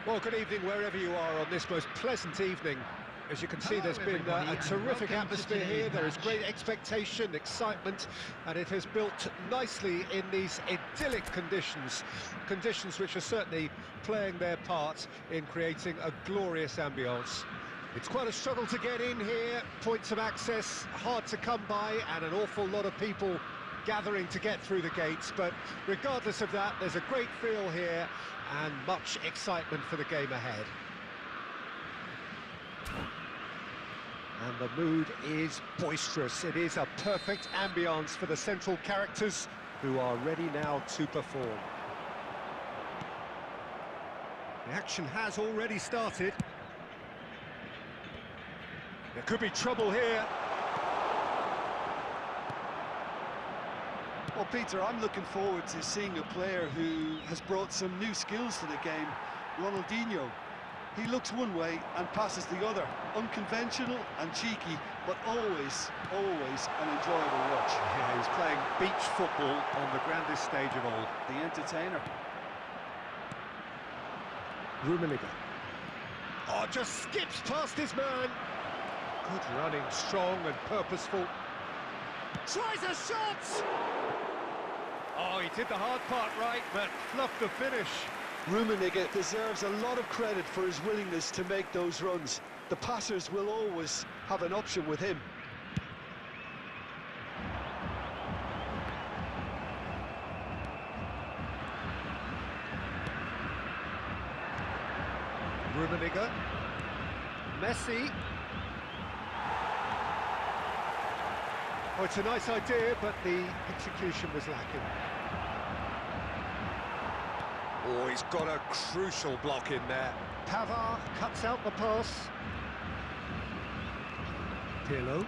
Well, good evening wherever you are on this most pleasant evening. As you can see, there's been a terrific atmosphere here. There is great expectation, excitement, and it has built nicely in these idyllic conditions. Conditions which are certainly playing their part in creating a glorious ambience. It's quite a struggle to get in here, points of access hard to come by, and an awful lot of people gathering to get through the gates, but regardless of that, there's a great feel here and much excitement for the game ahead. And the mood is boisterous. It is a perfect ambience for the central characters who are ready now to perform. The action has already started. There could be trouble here. Well, Peter, I'm looking forward to seeing a player who has brought some new skills to the game, Ronaldinho. He looks one way and passes the other, unconventional and cheeky, but always an enjoyable watch. Yeah, he's playing beach football on the grandest stage of all. The entertainer. Rummenigge. Oh, just skips past his man. Good running, strong and purposeful. Tries a shot! Oh, he did the hard part right, but fluffed the finish. Rummenigge deserves a lot of credit for his willingness to make those runs. The passers will always have an option with him. Rummenigge. Messi. Oh, it's a nice idea, but the execution was lacking. Oh, he's got a crucial block in there. Pavard cuts out the pass. Pirlo.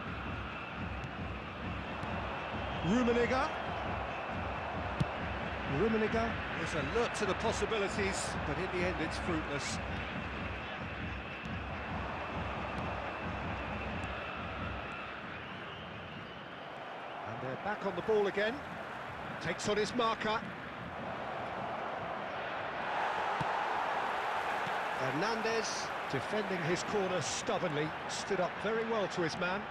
Rummenigge. Rummenigge is alert to the possibilities, but in the end it's fruitless. And they're back on the ball again. Takes on his marker. Hernandez, defending his corner stubbornly, stood up very well to his man.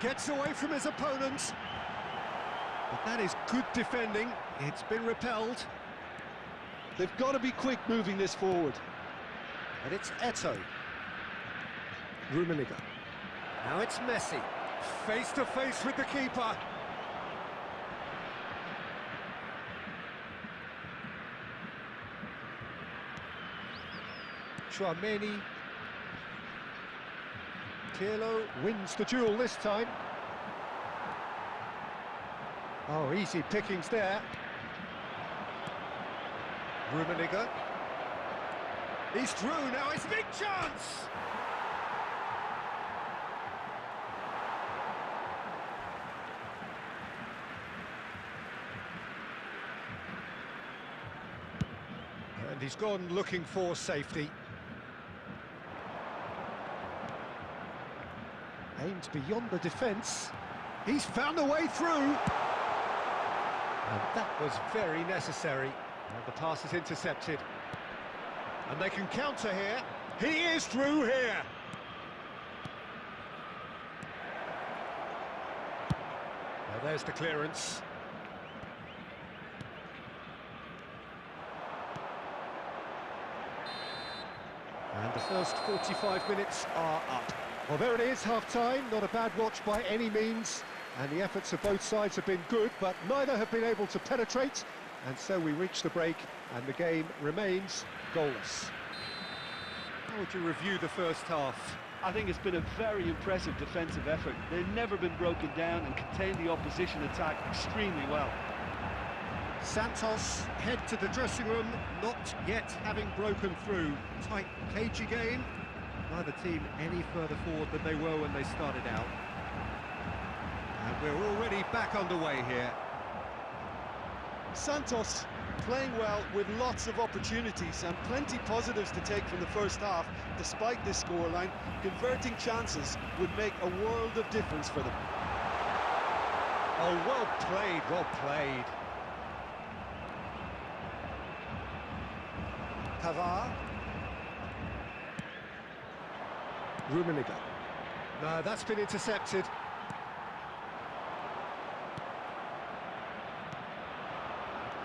Gets away from his opponent. But that is good defending. It's been repelled. They've got to be quick moving this forward. And it's Eto'o. Rummenigge. Now it's Messi. Face to face with the keeper. Tchouaméni. Pirlo wins the duel this time. Oh, easy pickings there. Rummenigge. He's through, now it's a big chance! And he's gone looking for safety. Aims beyond the defence. He's found a way through. And that was very necessary. And the pass is intercepted. And they can counter here. He is through here. Well, there's the clearance. And the first 45 minutes are up. Well, there it is, half-time. Not a bad watch by any means. And the efforts of both sides have been good, but neither have been able to penetrate. And so we reach the break, and the game remains goalless. How would you review the first half? I think it's been a very impressive defensive effort. They've never been broken down and contained the opposition attack extremely well. Santos head to the dressing room, not yet having broken through. Tight, cagey game. Neither team any further forward than they were when they started out. And we're already back underway here. Santos playing well with lots of opportunities and plenty positives to take from the first half. Despite this scoreline, converting chances would make a world of difference for them. Oh, well played, well played. Pavard. Rummenigge. No, that's been intercepted.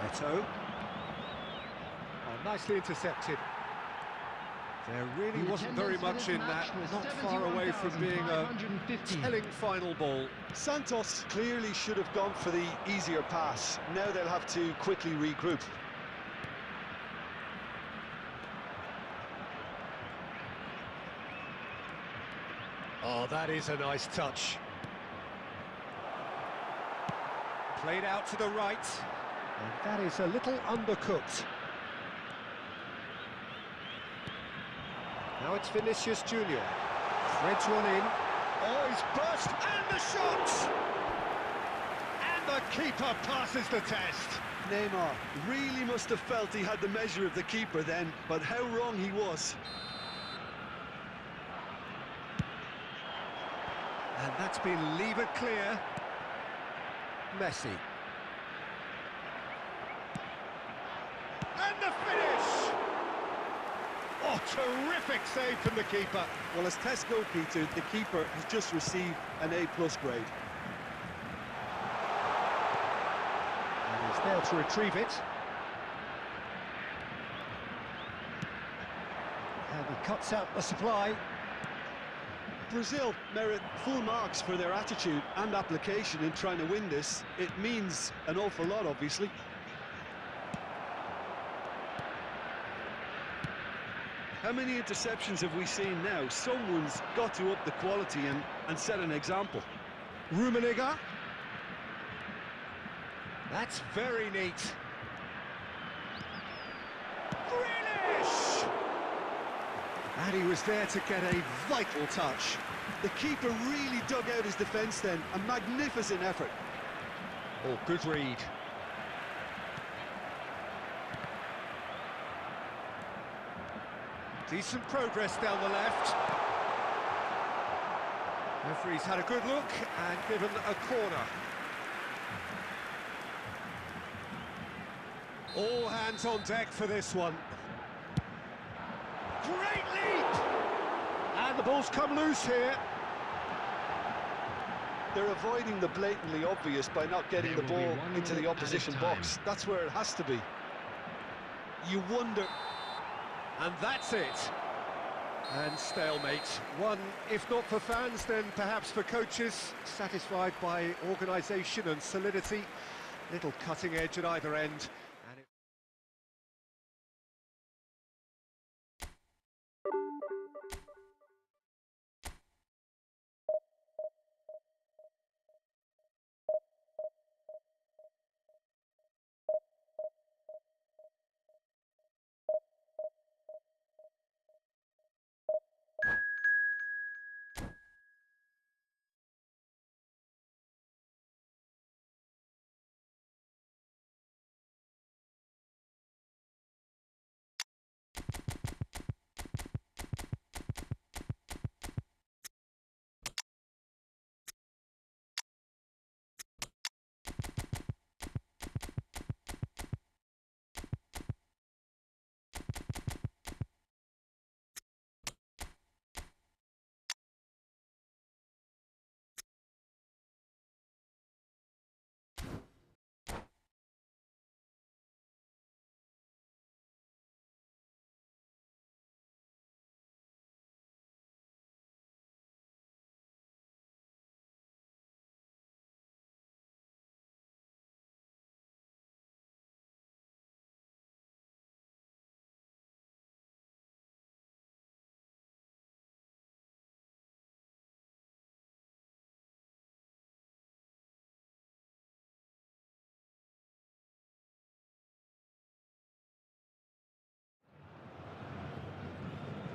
Eto'o. Oh, nicely intercepted. There really wasn't very much in that, not far away from being a telling final ball. Santos clearly should have gone for the easier pass. Now they'll have to quickly regroup. Oh, that is a nice touch. Played out to the right. And that is a little undercooked. Now it's Vinicius Junior. Threads one in. Oh, he's burst, and the shot! And the keeper passes the test. Neymar really must have felt he had the measure of the keeper then, but how wrong he was. And that's been levered clear. Messi. And the finish! Oh, terrific save from the keeper. Well, as test goalkeeper, the keeper has just received an A+ grade. And he's there to retrieve it. And he cuts out the supply. Brazil merit full marks for their attitude and application in trying to win this. It means an awful lot, obviously. How many interceptions have we seen now? Someone's got to up the quality and set an example. Rummenigge. That's very neat. Grealish! And he was there to get a vital touch. The keeper really dug out his defence then. A magnificent effort. Oh, good read. Decent progress down the left. Referee's had a good look and given a corner. All hands on deck for this one. Great leap! And the ball's come loose here. They're avoiding the blatantly obvious by not getting the ball into the opposition box. That's where it has to be. You wonder... And that's it. And stalemate. One, if not for fans, then perhaps for coaches, satisfied by organisation and solidity. Little cutting edge at either end.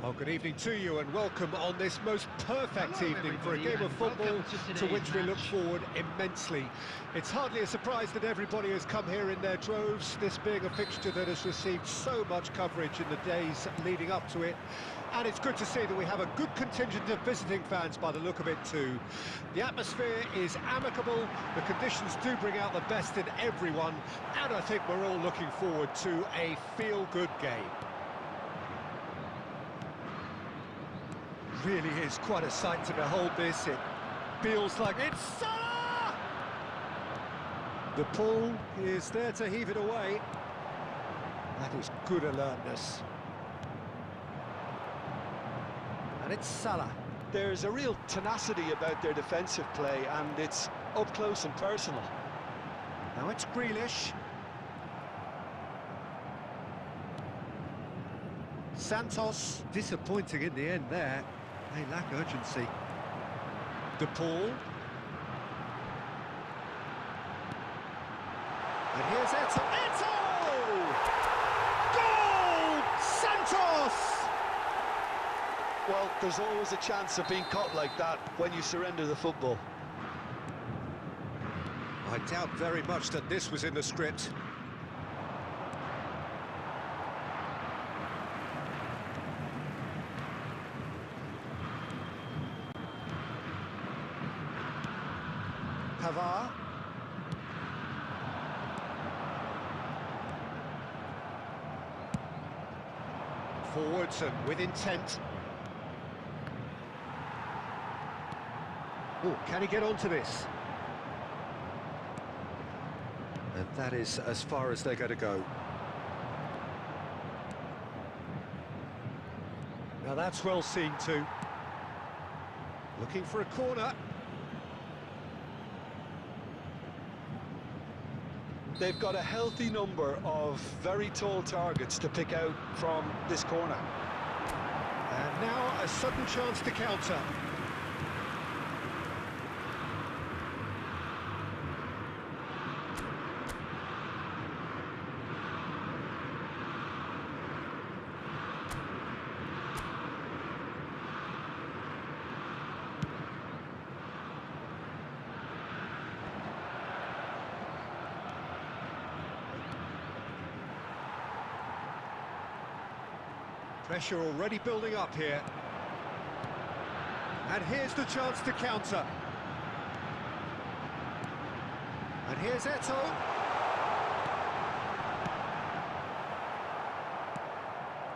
Well, good evening to you and welcome on this most perfect evening for a game of football to which we look forward immensely. It's hardly a surprise that everybody has come here in their droves, this being a fixture that has received so much coverage in the days leading up to it. And it's good to see that we have a good contingent of visiting fans by the look of it too. The atmosphere is amicable, the conditions do bring out the best in everyone, and I think we're all looking forward to a feel-good game. Really is quite a sight to behold this. It feels like it's Salah! The ball is there to heave it away. That is good alertness. And it's Salah. There's a real tenacity about their defensive play, and it's up close and personal. Now it's Grealish. Santos, disappointing in the end there. They lack urgency. De Paul. And here's Eto'o. Eto'o! Goal! Santos! Well, there's always a chance of being caught like that when you surrender the football. I doubt very much that this was in the script. Pavard. Forwards and with intent. Oh, can he get onto this? And that is as far as they're going to go. Now that's well seen too. Looking for a corner. They've got a healthy number of very tall targets to pick out from this corner. And now a sudden chance to counter. Pressure already building up here. And here's the chance to counter. And here's Eto'o.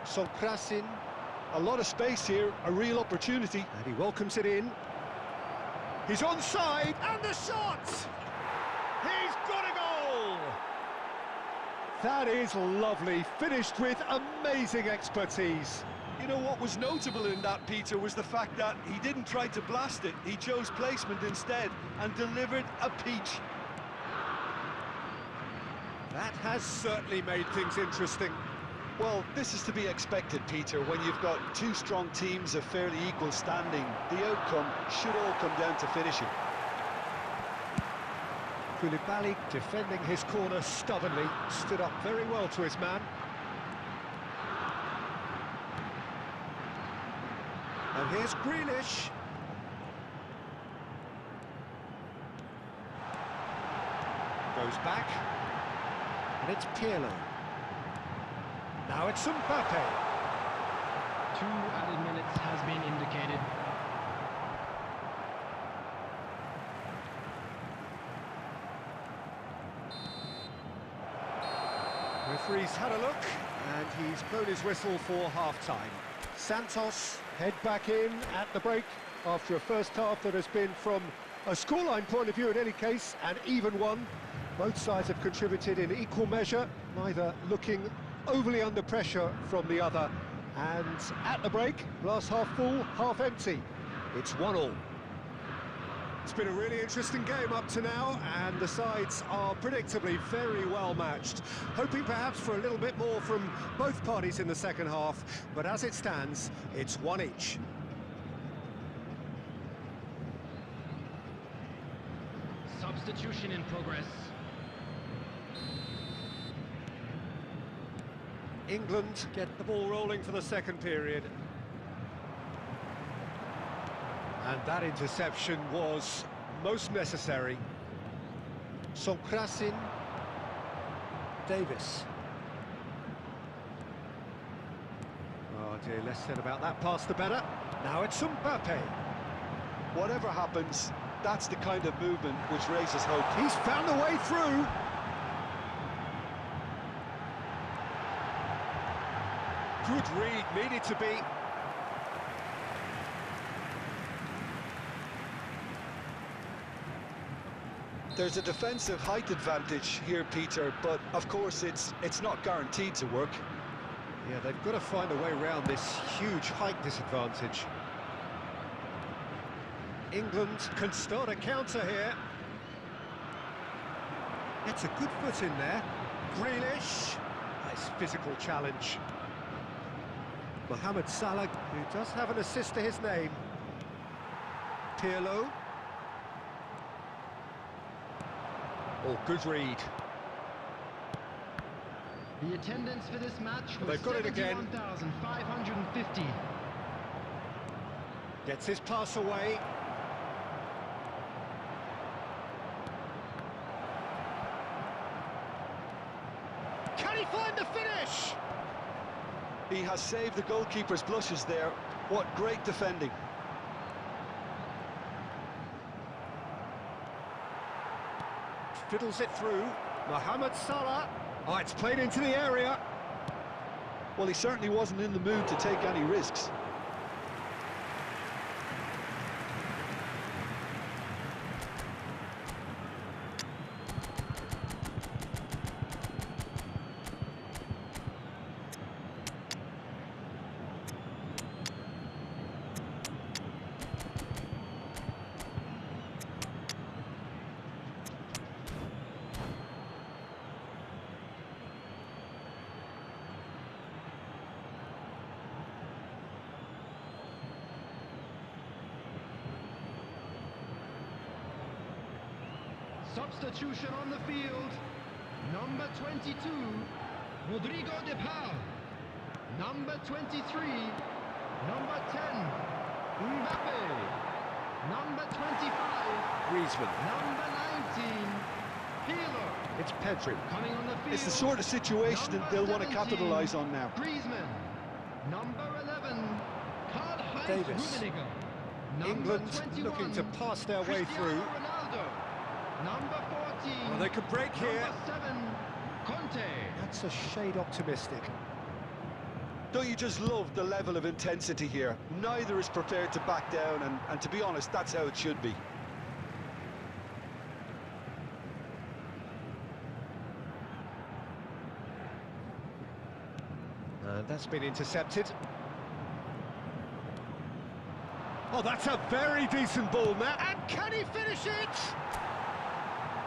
Sokrasin. A lot of space here, a real opportunity. And he welcomes it in. He's onside, and the shot! He's got a goal! That is lovely, finished with amazing expertise. You know what was notable in that, Peter, was the fact that he didn't try to blast it. He chose placement instead and delivered a peach. That has certainly made things interesting. Well, this is to be expected, Peter, when you've got two strong teams of fairly equal standing. The outcome should all come down to finishing. Koulibaly defending his corner stubbornly, stood up very well to his man. And here's Grealish. Goes back. And it's Pirlo. Now it's Mbappe. 2 added minutes has been indicated. Referee's had a look, and he's blown his whistle for half-time. Santos head back in at the break after a first half that has been, from a scoreline point of view in any case, an even one. Both sides have contributed in equal measure, neither looking overly under pressure from the other. And at the break, glass half full, half empty. It's 1-1. It's been a really interesting game up to now, and the sides are predictably very well matched. Hoping perhaps for a little bit more from both parties in the second half, but as it stands, it's one each. Substitution in progress. England get the ball rolling for the second period. And that interception was most necessary. Sokrasin. Davis. Oh dear, less said about that pass the better. Now it's Mbappe. Whatever happens, that's the kind of movement which raises hope. He's found a way through. Good read, needed to be. There's a defensive height advantage here, Peter, but of course it's not guaranteed to work. Yeah, they've got to find a way around this huge height disadvantage. England can start a counter here. It's a good foot in there. Grealish. Nice physical challenge. Mohamed Salah, who does have an assist to his name. Pirlo. Oh, good read. The attendance for this match was They've got it again. 71,550. Gets his pass away. Can he find the finish? He has saved the goalkeeper's blushes there. What great defending. Fiddles it through. Mohamed Salah. Oh, it's played into the area. Well, he certainly wasn't in the mood to take any risks. Substitution on the field. Number 22, Rodrigo de Paul. Number 23, number 10, Mbappe. Number 25, Griezmann. number 19, Pirlo. It's Pedri. Coming on the field. It's the sort of situation that they'll want to capitalise on now. Griezmann. Number 11, Karl-Heinz Davis. Rummenigge. Number England 21, looking to pass their way Cristiano through. Ronaldo. Number 14. Well, they could break here. Number 7, Conte. That's a shade optimistic. Don't you just love the level of intensity here? Neither is prepared to back down, and to be honest, that's how it should be. And that's been intercepted. Oh, that's a very decent ball, Matt. And can he finish it?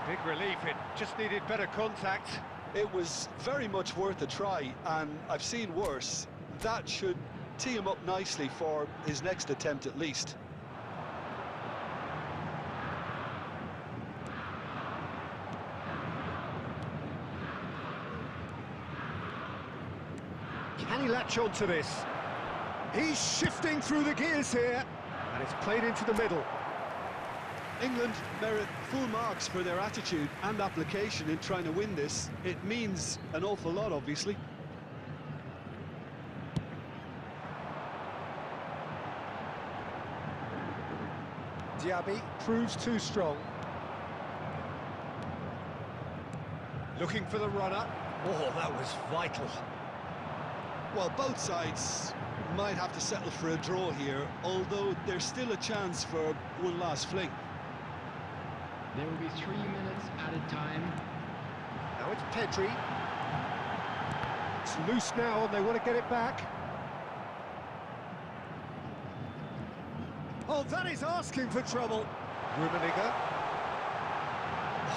Big relief, it just needed better contact. It was very much worth a try, and I've seen worse. That should tee him up nicely for his next attempt at least. Can he latch on to this? He's shifting through the gears here. And it's played into the middle. England merit full marks for their attitude and application in trying to win this. It means an awful lot, obviously. Diaby proves too strong. Looking for the runner. Oh, that was vital. Well, both sides might have to settle for a draw here, although there's still a chance for one last fling. There will be 3 minutes added time. Now it's Pedri. It's loose now and they want to get it back. Oh, that is asking for trouble. Rummenigge.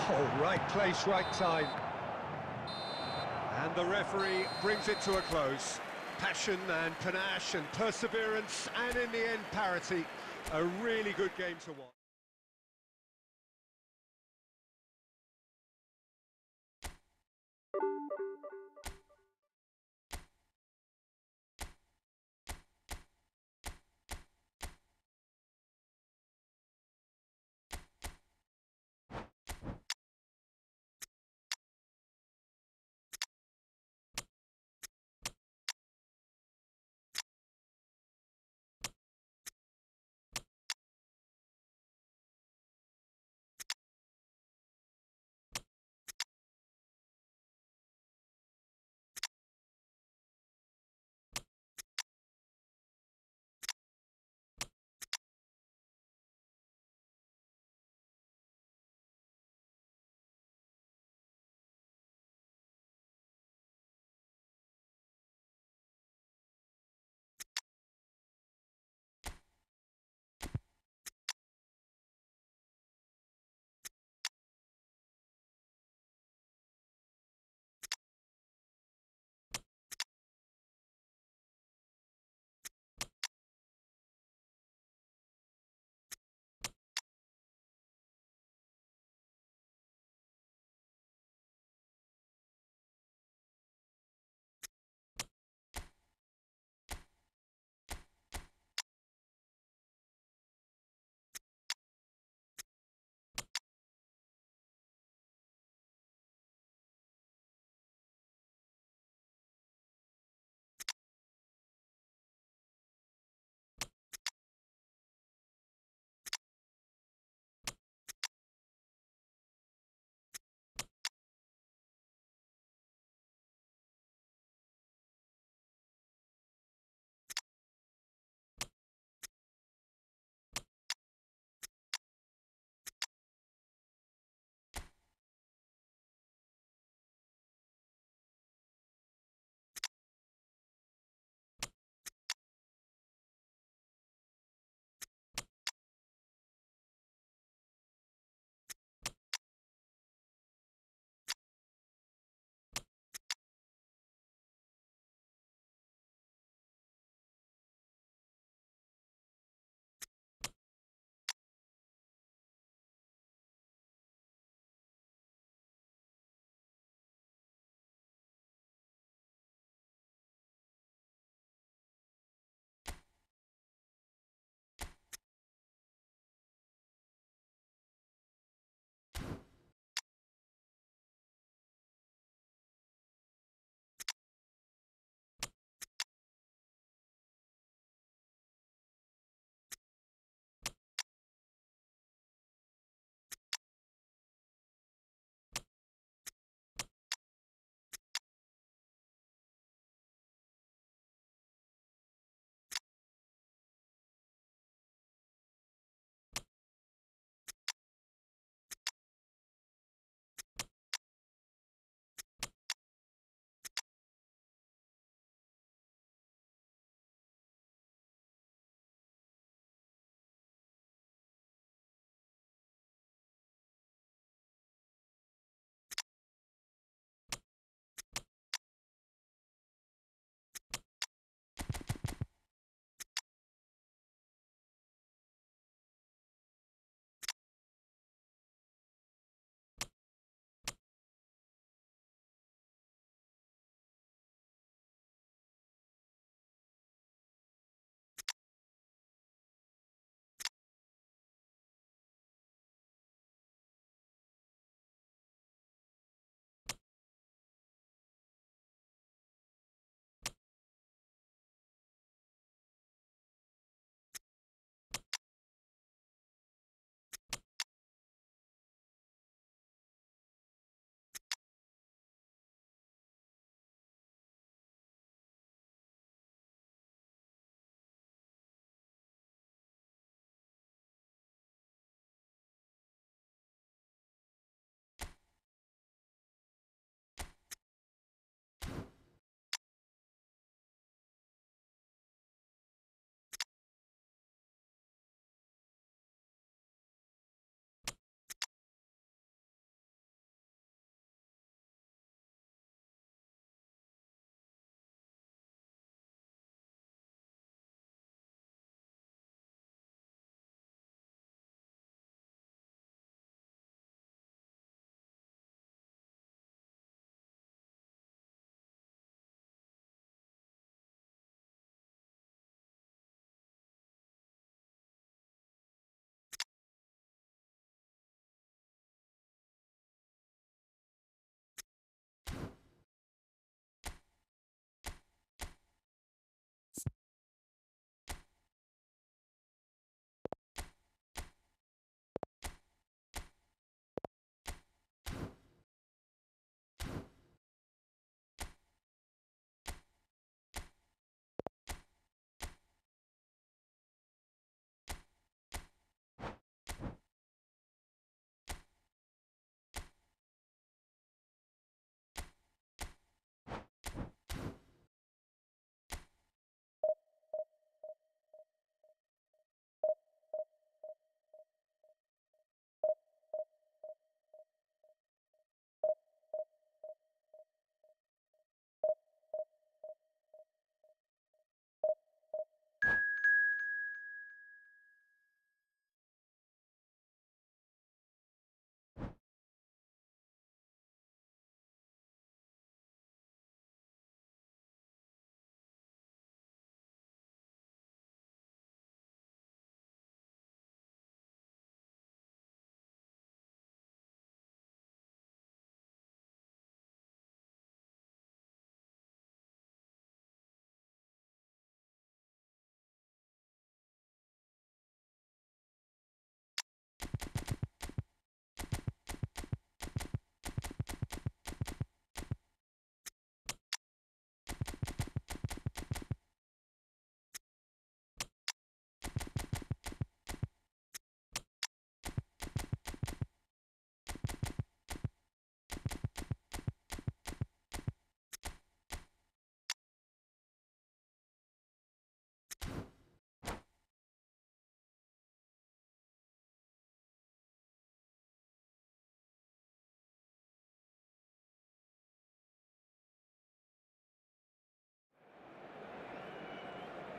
Oh, right place, right time. And the referee brings it to a close. Passion and panache and perseverance, and in the end, parity. A really good game to watch.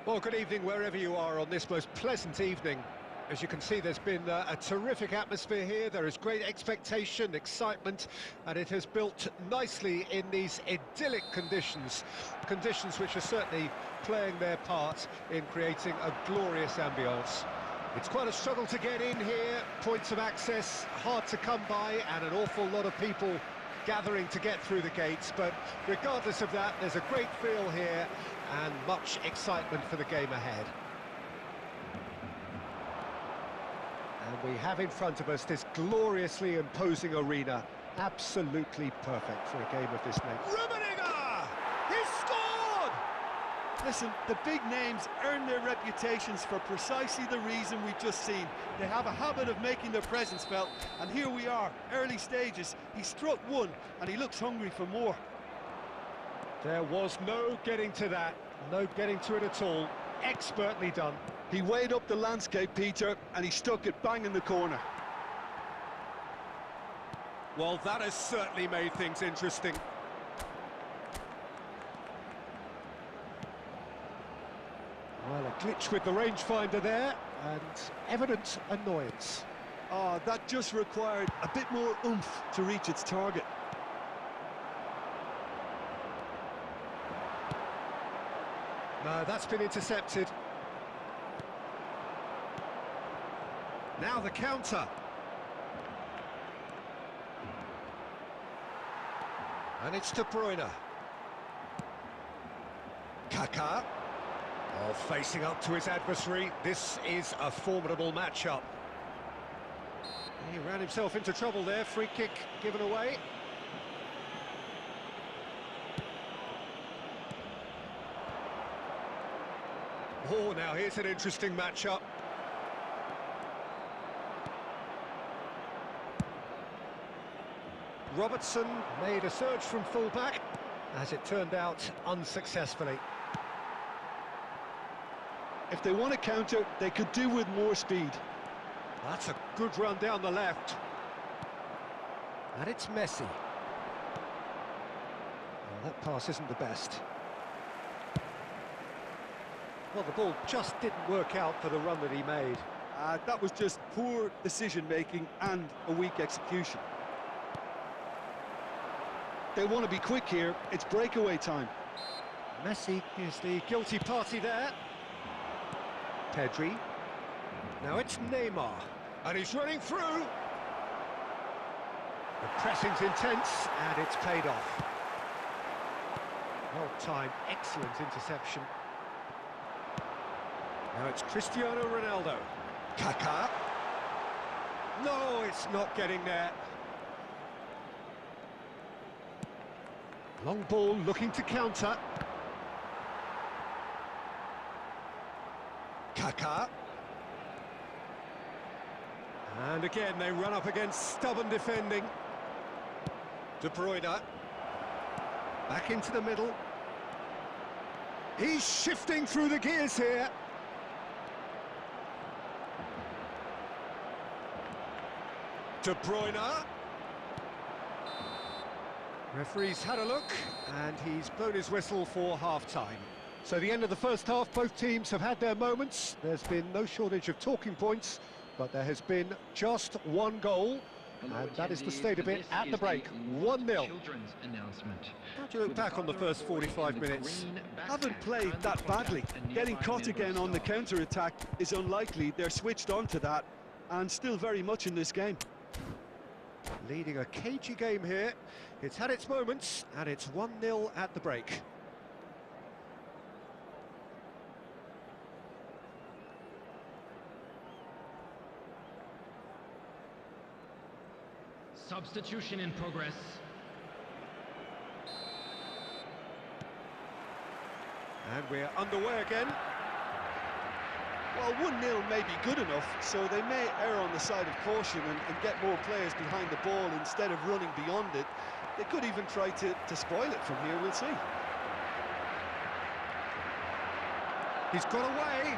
Well, good evening wherever you are on this most pleasant evening. As you can see, there's been a terrific atmosphere here. There is great expectation, excitement, and it has built nicely in these idyllic conditions. Conditions which are certainly playing their part in creating a glorious ambience. It's quite a struggle to get in here, points of access hard to come by, and an awful lot of people gathering to get through the gates, but regardless of that, there's a great feel here and much excitement for the game ahead. And we have in front of us this gloriously imposing arena, absolutely perfect for a game of this nature. Rummenigge! He scored! Listen, the big names earn their reputations for precisely the reason we've just seen. They have a habit of making their presence felt, and here we are, early stages. He struck one, and he looks hungry for more. There was no getting to that, no getting to it at all. Expertly done. He weighed up the landscape, Peter, and he stuck it bang in the corner. Well, that has certainly made things interesting. Well, a glitch with the rangefinder there, and evident annoyance. Oh, that just required a bit more oomph to reach its target. No, that's been intercepted. Now the counter. And it's De Bruyne. Kaká. Oh, facing up to his adversary. This is a formidable matchup. He ran himself into trouble there. Free kick given away. Oh, now here's an interesting matchup. Robertson made a surge from full-back, as it turned out, unsuccessfully. If they want to counter, they could do with more speed. That's a good run down the left. And it's Messi. Well, that pass isn't the best. Well, the ball just didn't work out for the run that he made. That was just poor decision-making and a weak execution. They want to be quick here. It's breakaway time. Messi is the guilty party there. Pedri. Now it's Neymar. And he's running through. The pressing's intense, and it's paid off. Well timed, excellent interception. Now it's Cristiano Ronaldo. Kaká. No, it's not getting there. Long ball looking to counter. Kaká. And again, they run up against stubborn defending. De Bruyne. Back into the middle. He's shifting through the gears here. De Bruyne. Referee's had a look, and he's blown his whistle for half-time. So the end of the first half, both teams have had their moments. There's been no shortage of talking points, but there has been just one goal, and that is the state of it at the break, 1-0. How do you look back on the first 45 minutes? Haven't played that badly. Getting caught again on the counter-attack is unlikely. They're switched on to that, and still very much in this game. Leading a cagey game here. It's had its moments, and it's 1-0 at the break. Substitution in progress. And we're underway again. Well, 1-0 may be good enough, so they may err on the side of caution and get more players behind the ball instead of running beyond it. They could even try to spoil it from here, we'll see. He's got away.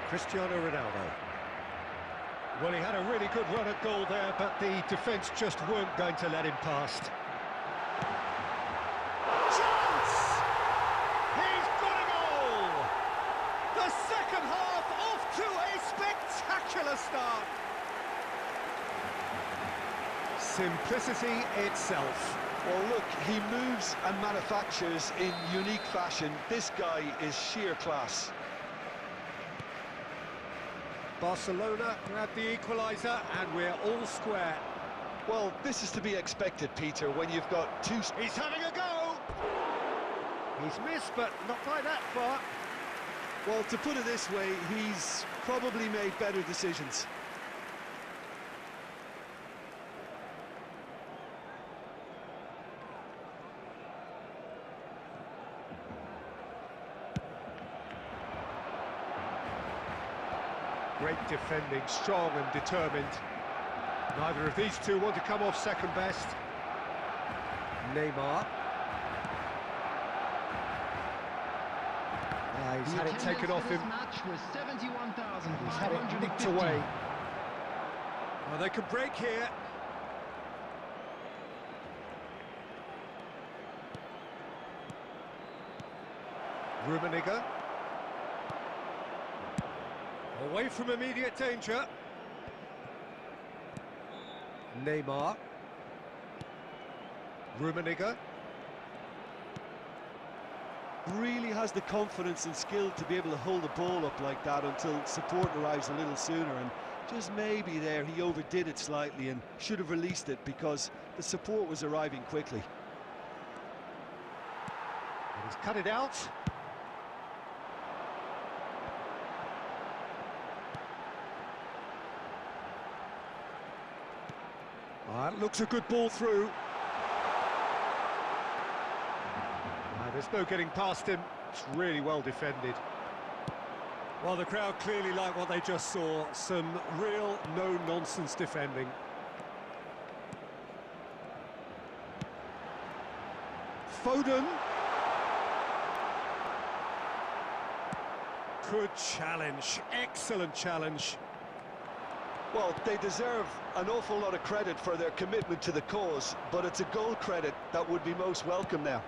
Cristiano Ronaldo. Well, he had a really good run at goal there, but the defence just weren't going to let him past. Chance! a start. Simplicity itself. Well, look, he moves and manufactures in unique fashion. This guy is sheer class. Barcelona grab the equaliser, and we're all square. Well, this is to be expected, Peter, when you've got two... He's having a go! He's missed, but not by that far. Well, to put it this way, he's probably made better decisions. Great defending, strong and determined. Neither of these two want to come off second best. Neymar. He's had it taken off him. He's had it nicked away. Well, they could break here. Rummenigge. Away from immediate danger. Neymar. Rummenigge. Really has the confidence and skill to be able to hold the ball up like that until support arrives a little sooner, and just maybe there he overdid it slightly and should have released it because the support was arriving quickly. And he's cut it out. That looks a good ball through. There's no getting past him. It's really well defended. Well, the crowd clearly like what they just saw. Some real no-nonsense defending. Foden. Good challenge. Excellent challenge. Well, they deserve an awful lot of credit for their commitment to the cause, but it's a goal credit that would be most welcome now.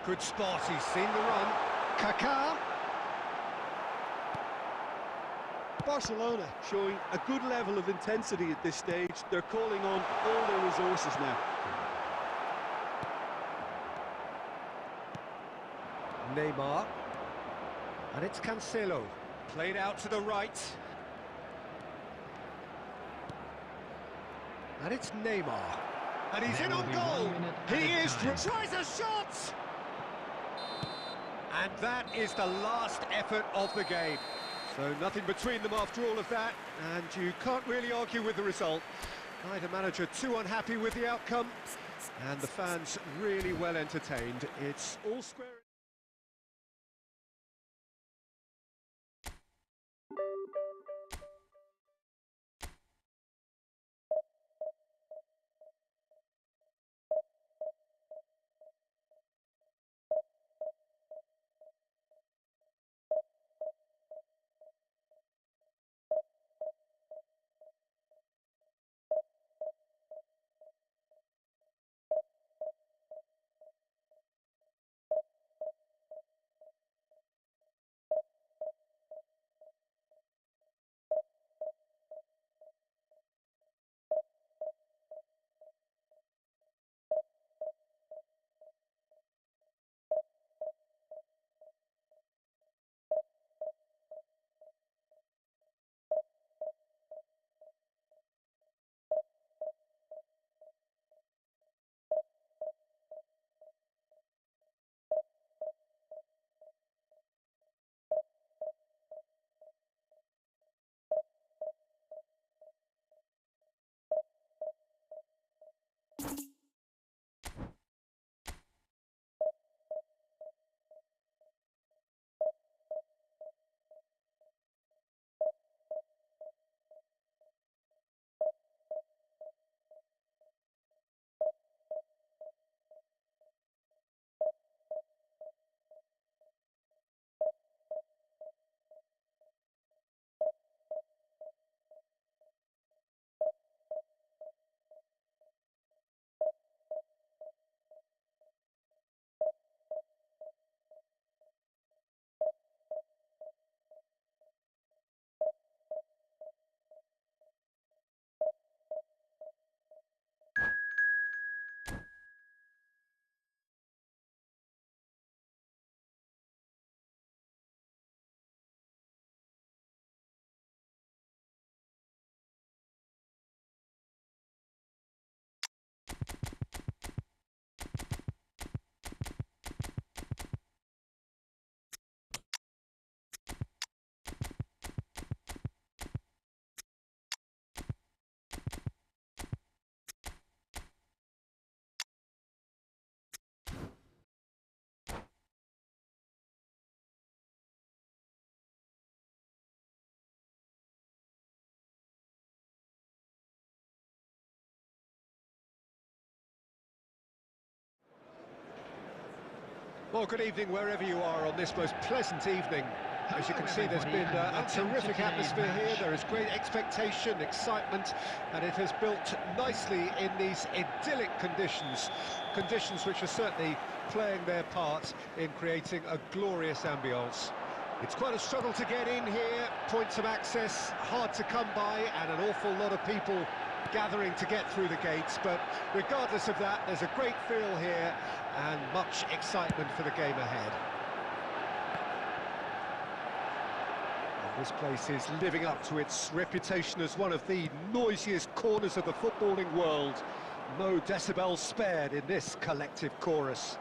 Good spot, he's seen the run. Kaká. Barcelona showing a good level of intensity at this stage. They're calling on all their resources now. Neymar. And it's Cancelo. Played out to the right. And it's Neymar. And he's in on goal. He is. Tries a shot! And that is the last effort of the game. So nothing between them after all of that, and you can't really argue with the result. Neither manager too unhappy with the outcome, and the fans really well entertained. It's all square. Well, good evening wherever you are on this most pleasant evening. As you can see, there's been a terrific atmosphere here. There is great expectation, excitement, and it has built nicely in these idyllic conditions. Conditions which are certainly playing their part in creating a glorious ambience. It's quite a struggle to get in here, points of access hard to come by, and an awful lot of people gathering to get through the gates, but regardless of that, there's a great feel here and much excitement for the game ahead. And this place is living up to its reputation as one of the noisiest corners of the footballing world. No decibels spared in this collective chorus.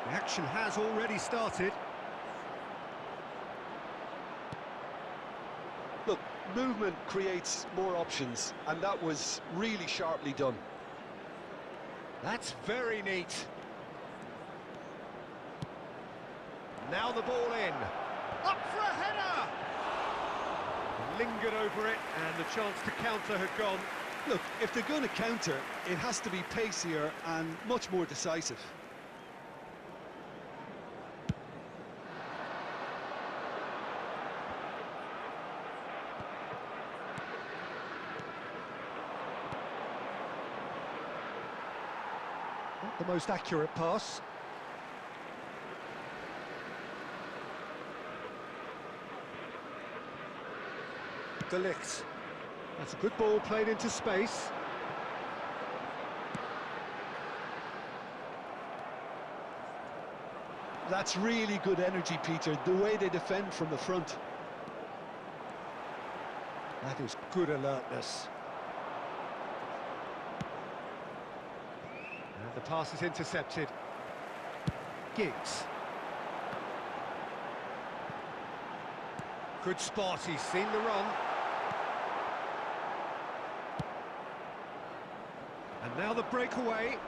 The action has already started. Look, movement creates more options, and that was really sharply done. That's very neat. Now the ball in. Up for a header! Lingered over it, and the chance to counter had gone. Look, if they're going to counter, it has to be pacier and much more decisive. Not the most accurate pass. De Ligt. That's a good ball played into space. That's really good energy, Peter, the way they defend from the front. That is good alertness. And the pass is intercepted. Giggs. Good spot, he's seen the run. And now the breakaway.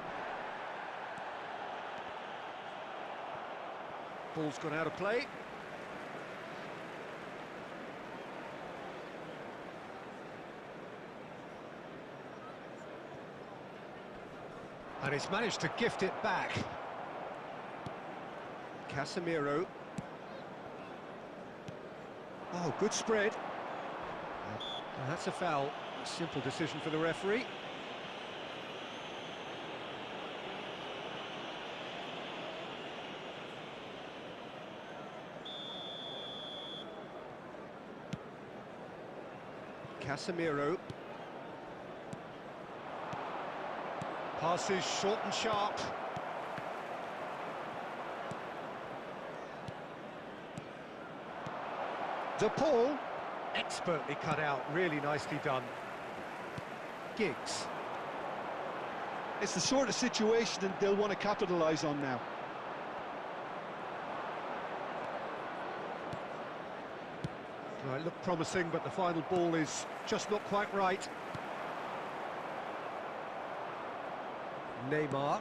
Ball's gone out of play. And he's managed to gift it back. Casemiro. Oh, good spread. And that's a foul. A simple decision for the referee. Casemiro. Passes short and sharp. De Paul, expertly cut out, really nicely done. Giggs. It's the sort of situation that they'll want to capitalise on now. Well, it looked promising, but the final ball is just not quite right. Neymar.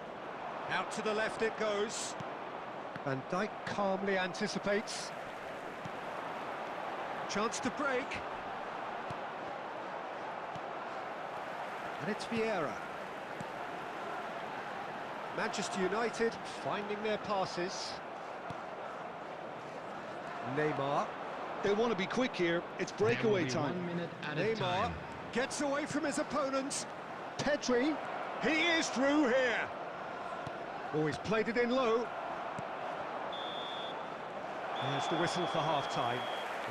Out to the left it goes. Van Dijk calmly anticipates. Chance to break. And it's Vieira. Manchester United finding their passes. Neymar. They want to be quick here. It's breakaway time. 1 minute at a Neymar time. gets away from his opponents. Pedri. He is through here. Oh, he's played it in low. There's the whistle for half-time.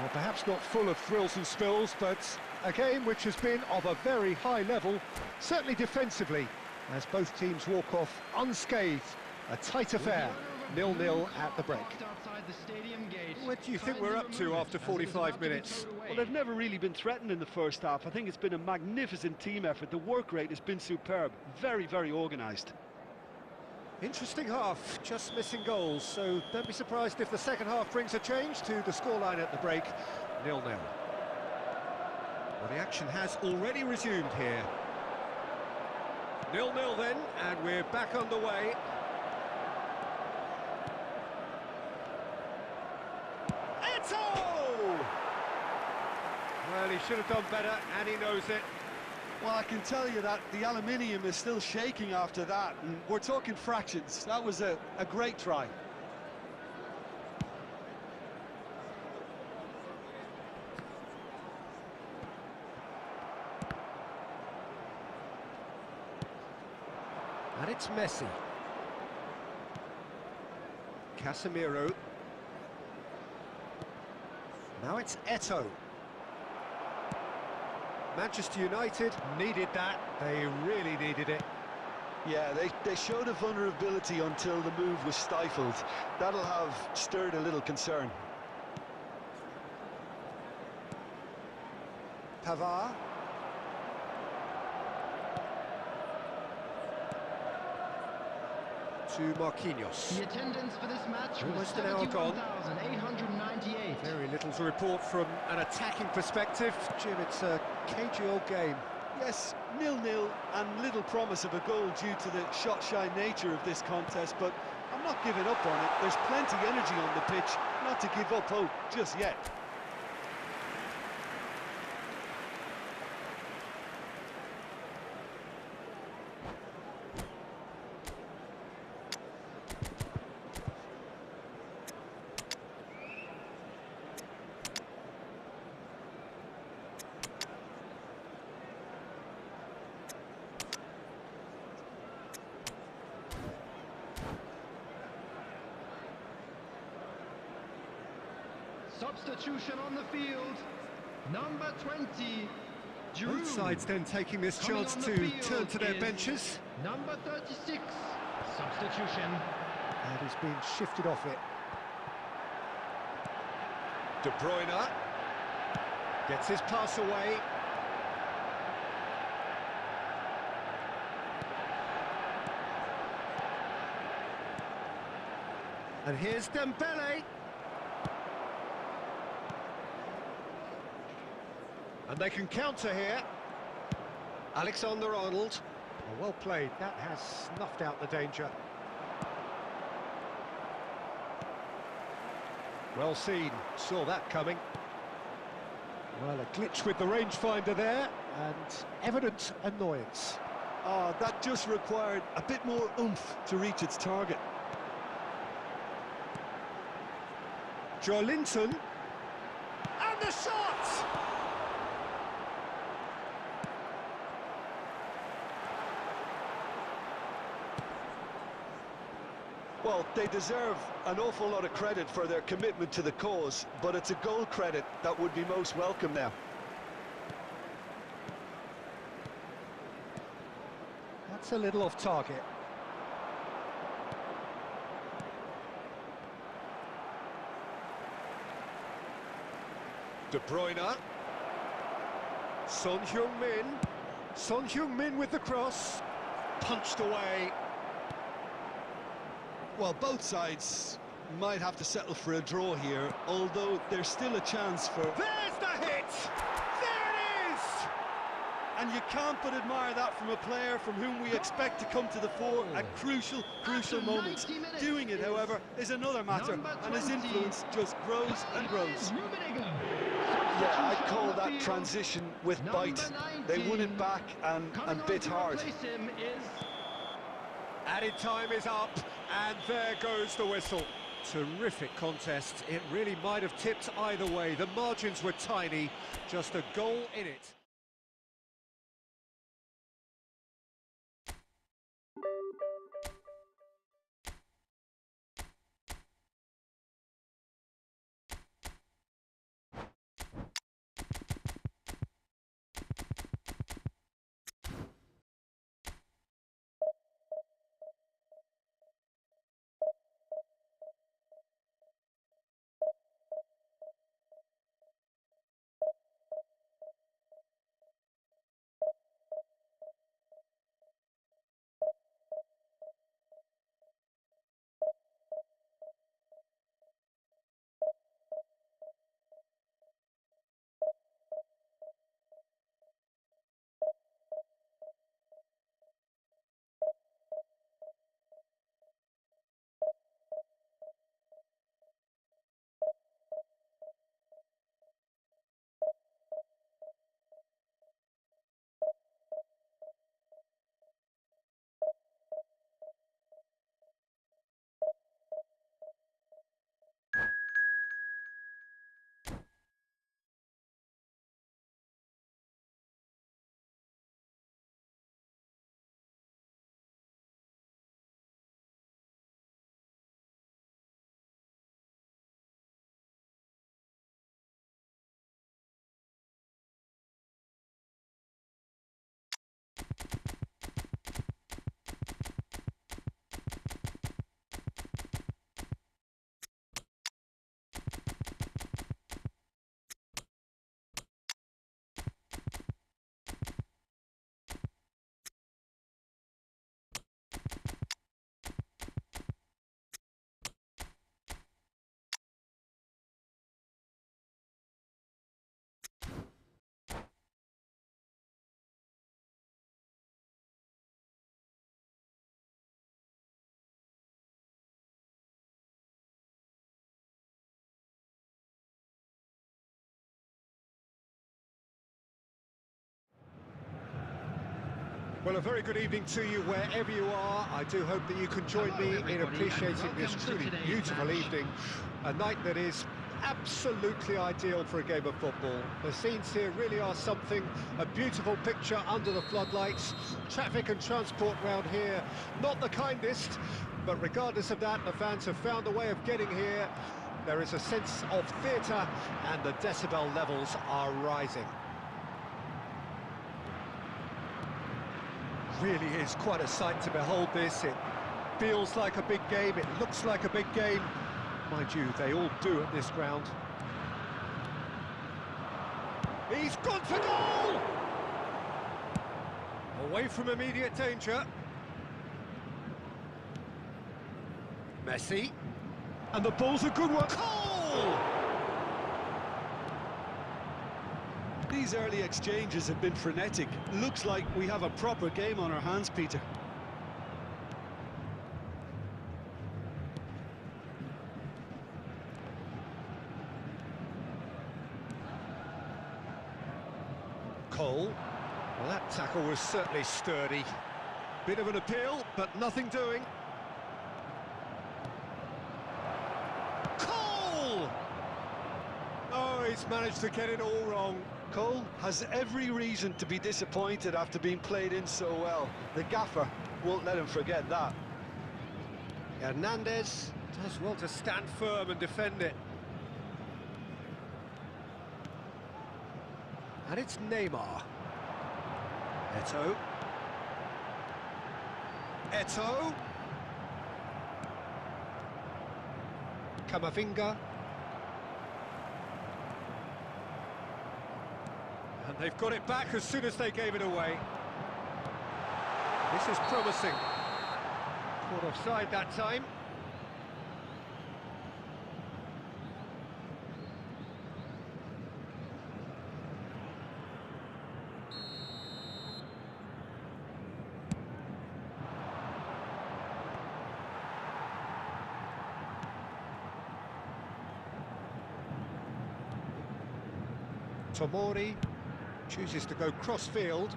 Well, perhaps not full of thrills and spills, but a game which has been of a very high level, certainly defensively, as both teams walk off unscathed. A tight affair, 0-0 at the break. Outside the stadium gate. What do you think we're up to after 45 minutes? Well, they've never really been threatened in the first half. I think it's been a magnificent team effort. The work rate has been superb. Very, very organised. Interesting half, just missing goals, so don't be surprised if the second half brings a change to the scoreline at the break, 0-0. Well, the action has already resumed here. 0-0 then, and we're back underway. Eto'o! Well, he should have done better, and he knows it. Well, I can tell you that the aluminium is still shaking after that, and we're talking fractions. That was a great try. And it's Messi. Casemiro. Now it's Eto'o. Manchester United needed that. They really needed it. Yeah, they showed a vulnerability until the move was stifled. That'll have stirred a little concern. Pavard. To Marquinhos. The attendance for this match was Almost an hour gone. 71,898. Very little to report from an attacking perspective. Jim, it's a cagey old game. Yes, 0-0 and little promise of a goal due to the shot-shy nature of this contest, but I'm not giving up on it. There's plenty energy on the pitch, not to give up hope just yet. Substitution on the field. Number 20, Giroud. Both sides then taking this Coming chance on to the field turn to their is benches. Number 36, substitution. And he's been shifted off it. De Bruyne gets his pass away. And here's Dembele. And they can counter here. Alexander-Arnold. Oh, well played. That has snuffed out the danger. Well seen. Saw that coming. Well, a glitch with the rangefinder there, and evident annoyance. Oh, that just required a bit more oomph to reach its target. Joelinton. And the shot! Well, they deserve an awful lot of credit for their commitment to the cause, but it's a goal credit that would be most welcome now. That's a little off target. De Bruyne. Son Heung-min. Son Heung-min with the cross. Punched away. Well, both sides might have to settle for a draw here, although there's still a chance for... There's the hit! There it is! And you can't but admire that from a player from whom we expect to come to the fore at crucial moments. Doing it, however, is another matter, and his influence just grows and grows. Yeah, I'd call that transition with bite. They won it back and bit hard. Added time is up, and there goes the whistle. Terrific contest. It really might have tipped either way. The margins were tiny, just a goal in it. Well, a very good evening to you wherever you are. I do hope that you can join me in appreciating this truly beautiful evening. A night that is absolutely ideal for a game of football. The scenes here really are something, a beautiful picture under the floodlights. Traffic and transport round here, not the kindest, but regardless of that, the fans have found a way of getting here. There is a sense of theatre and the decibel levels are rising. Really is quite a sight to behold this. It feels like a big game, it looks like a big game. Mind you, they all do at this ground. He's gone for goal! Away from immediate danger. Messi. And the ball's a good one. Goal! These early exchanges have been frenetic. Looks like we have a proper game on our hands, Peter. Cole. Well, that tackle was certainly sturdy. Bit of an appeal, but nothing doing. Cole! Oh, he's managed to get it all wrong. Cole has every reason to be disappointed after being played in so well. The gaffer won't let him forget that. Hernandez does well to stand firm and defend it. And it's Neymar. Eto'o. Eto'o. Camavinga. And they've got it back as soon as they gave it away. This is promising. Caught offside that time. Tomori chooses to go cross-field.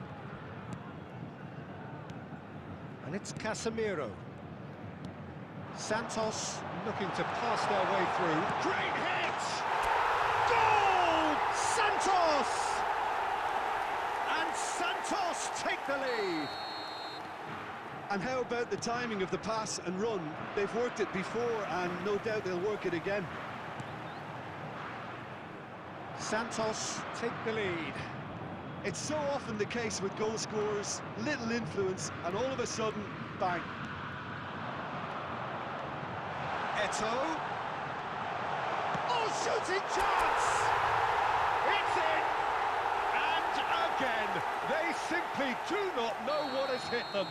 And it's Casemiro. Santos looking to pass their way through. Great hit! Goal! Santos! And Santos take the lead. And how about the timing of the pass and run? They've worked it before and no doubt they'll work it again. Santos take the lead. It's so often the case with goal scorers, little influence, and all of a sudden, bang. Eto'o. Oh, shooting chance! It's in! And again, they simply do not know what has hit them.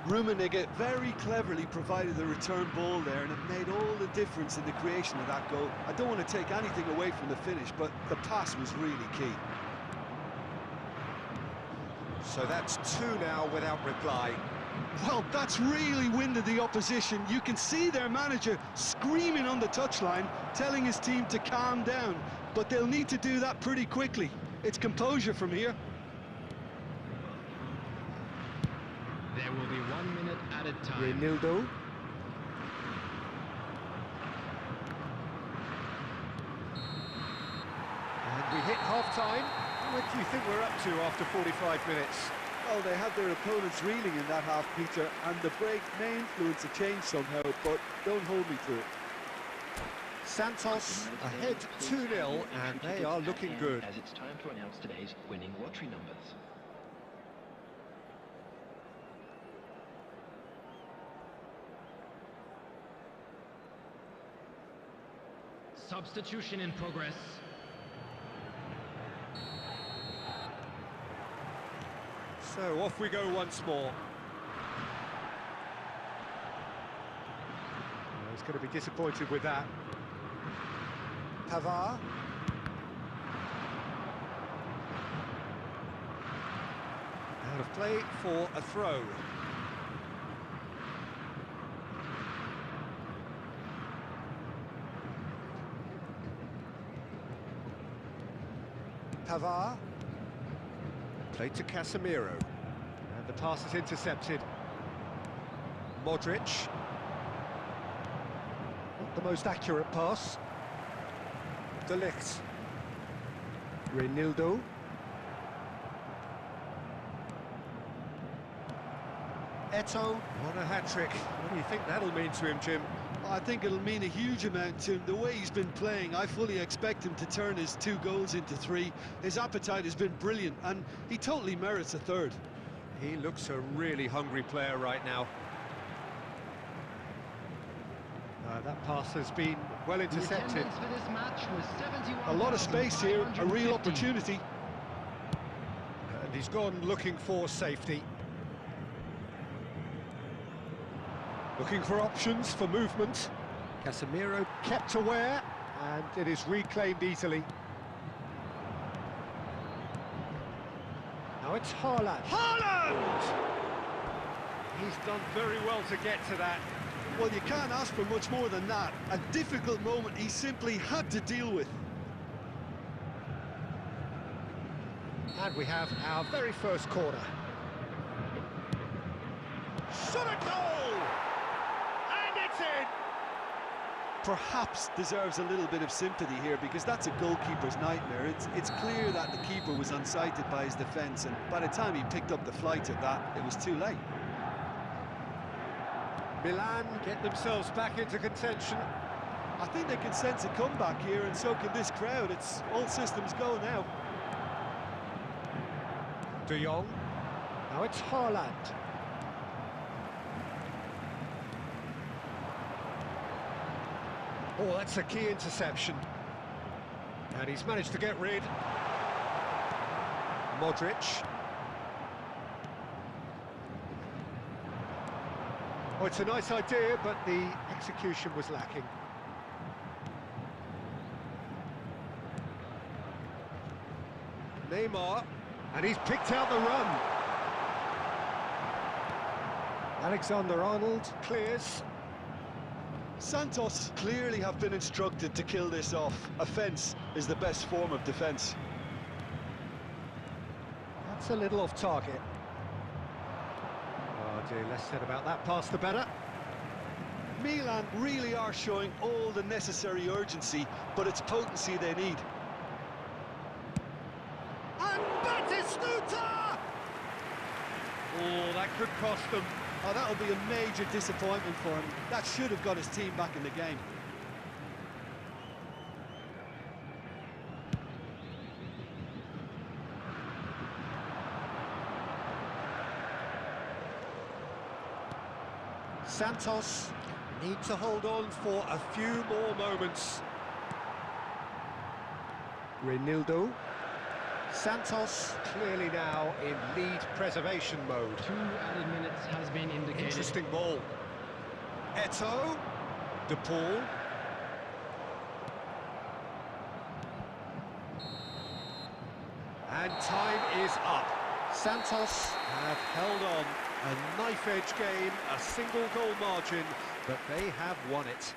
Rummenigge very cleverly provided the return ball there, and it made all the difference in the creation of that goal. I don't want to take anything away from the finish, but the pass was really key. So that's two now without reply. Well, that's really winded the opposition. You can see their manager screaming on the touchline, telling his team to calm down, but they'll need to do that pretty quickly. It's composure from here. There will be 1 minute added time. Reinildo. And we hit half-time. What do you think we're up to after 45 minutes? Well, they had their opponents reeling in that half, Peter, and the break may influence a change somehow, but don't hold me to it. Santos ahead 2-0, and they are looking good. As it's time to announce today's winning lottery numbers. Substitution in progress. So off we go once more. He's going to be disappointed with that. Pavard. Out of play for a throw. Pavard. Played to Casemiro. The pass is intercepted. Modric. Not the most accurate pass. De Ligt. Reinildo. Eto'o. What a hat-trick. What do you think that'll mean to him, Jim? I think it'll mean a huge amount to him. The way he's been playing, I fully expect him to turn his 2 goals into 3. His appetite has been brilliant, and he totally merits a third. He looks a really hungry player right now. That pass has been well The intercepted. attendance for this match was A lot of space here, a real 71,550. opportunity. And he's gone looking for safety. Looking for options for movement. Casemiro kept aware, and it is reclaimed easily. Now it's Haaland. Haaland! He's done very well to get to that. Well, you can't ask for much more than that. A difficult moment he simply had to deal with. And we have our very first corner. Shot a goal! And it's in! Perhaps deserves a little bit of sympathy here, because that's a goalkeeper's nightmare. It's clear that the keeper was unsighted by his defence, and by the time he picked up the flight of that, it was too late. Milan get themselves back into contention. I think they can sense a comeback here, and so can this crowd. It's all systems go now. De Jong. Now it's Haaland. Oh, that's a key interception. And he's managed to get rid. Modric. Oh, it's a nice idea, but the execution was lacking. Neymar, and he's picked out the run. Alexander-Arnold clears. Santos clearly have been instructed to kill this off. Offence is the best form of defence. That's a little off target. Oh dear, less said about that pass the better. Milan really are showing all the necessary urgency, but it's potency they need. And Batistuta! Oh, that could cost them. Oh, that'll be a major disappointment for him. That should have got his team back in the game. Santos need to hold on for a few more moments. Reinildo. Santos clearly now in lead preservation mode. 2 added minutes has been indicated. Interesting ball. Eto'o. De Paul. And time is up. Santos have held on. A knife-edge game, a single goal margin, but they have won it.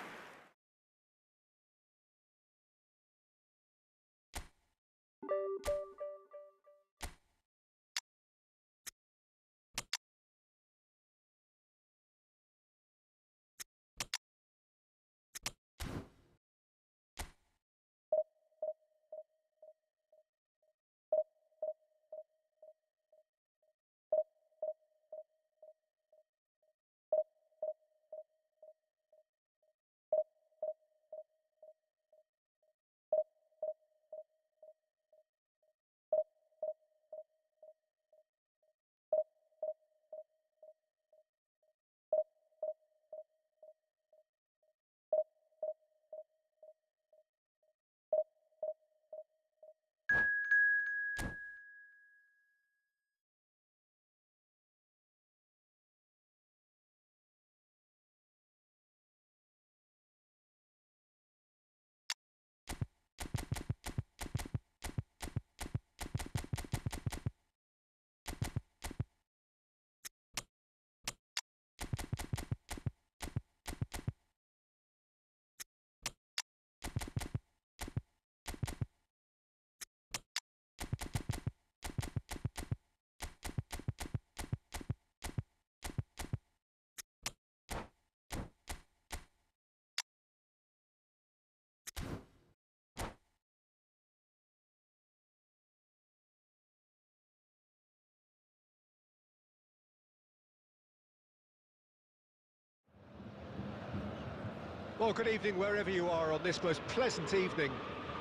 Well, good evening wherever you are on this most pleasant evening.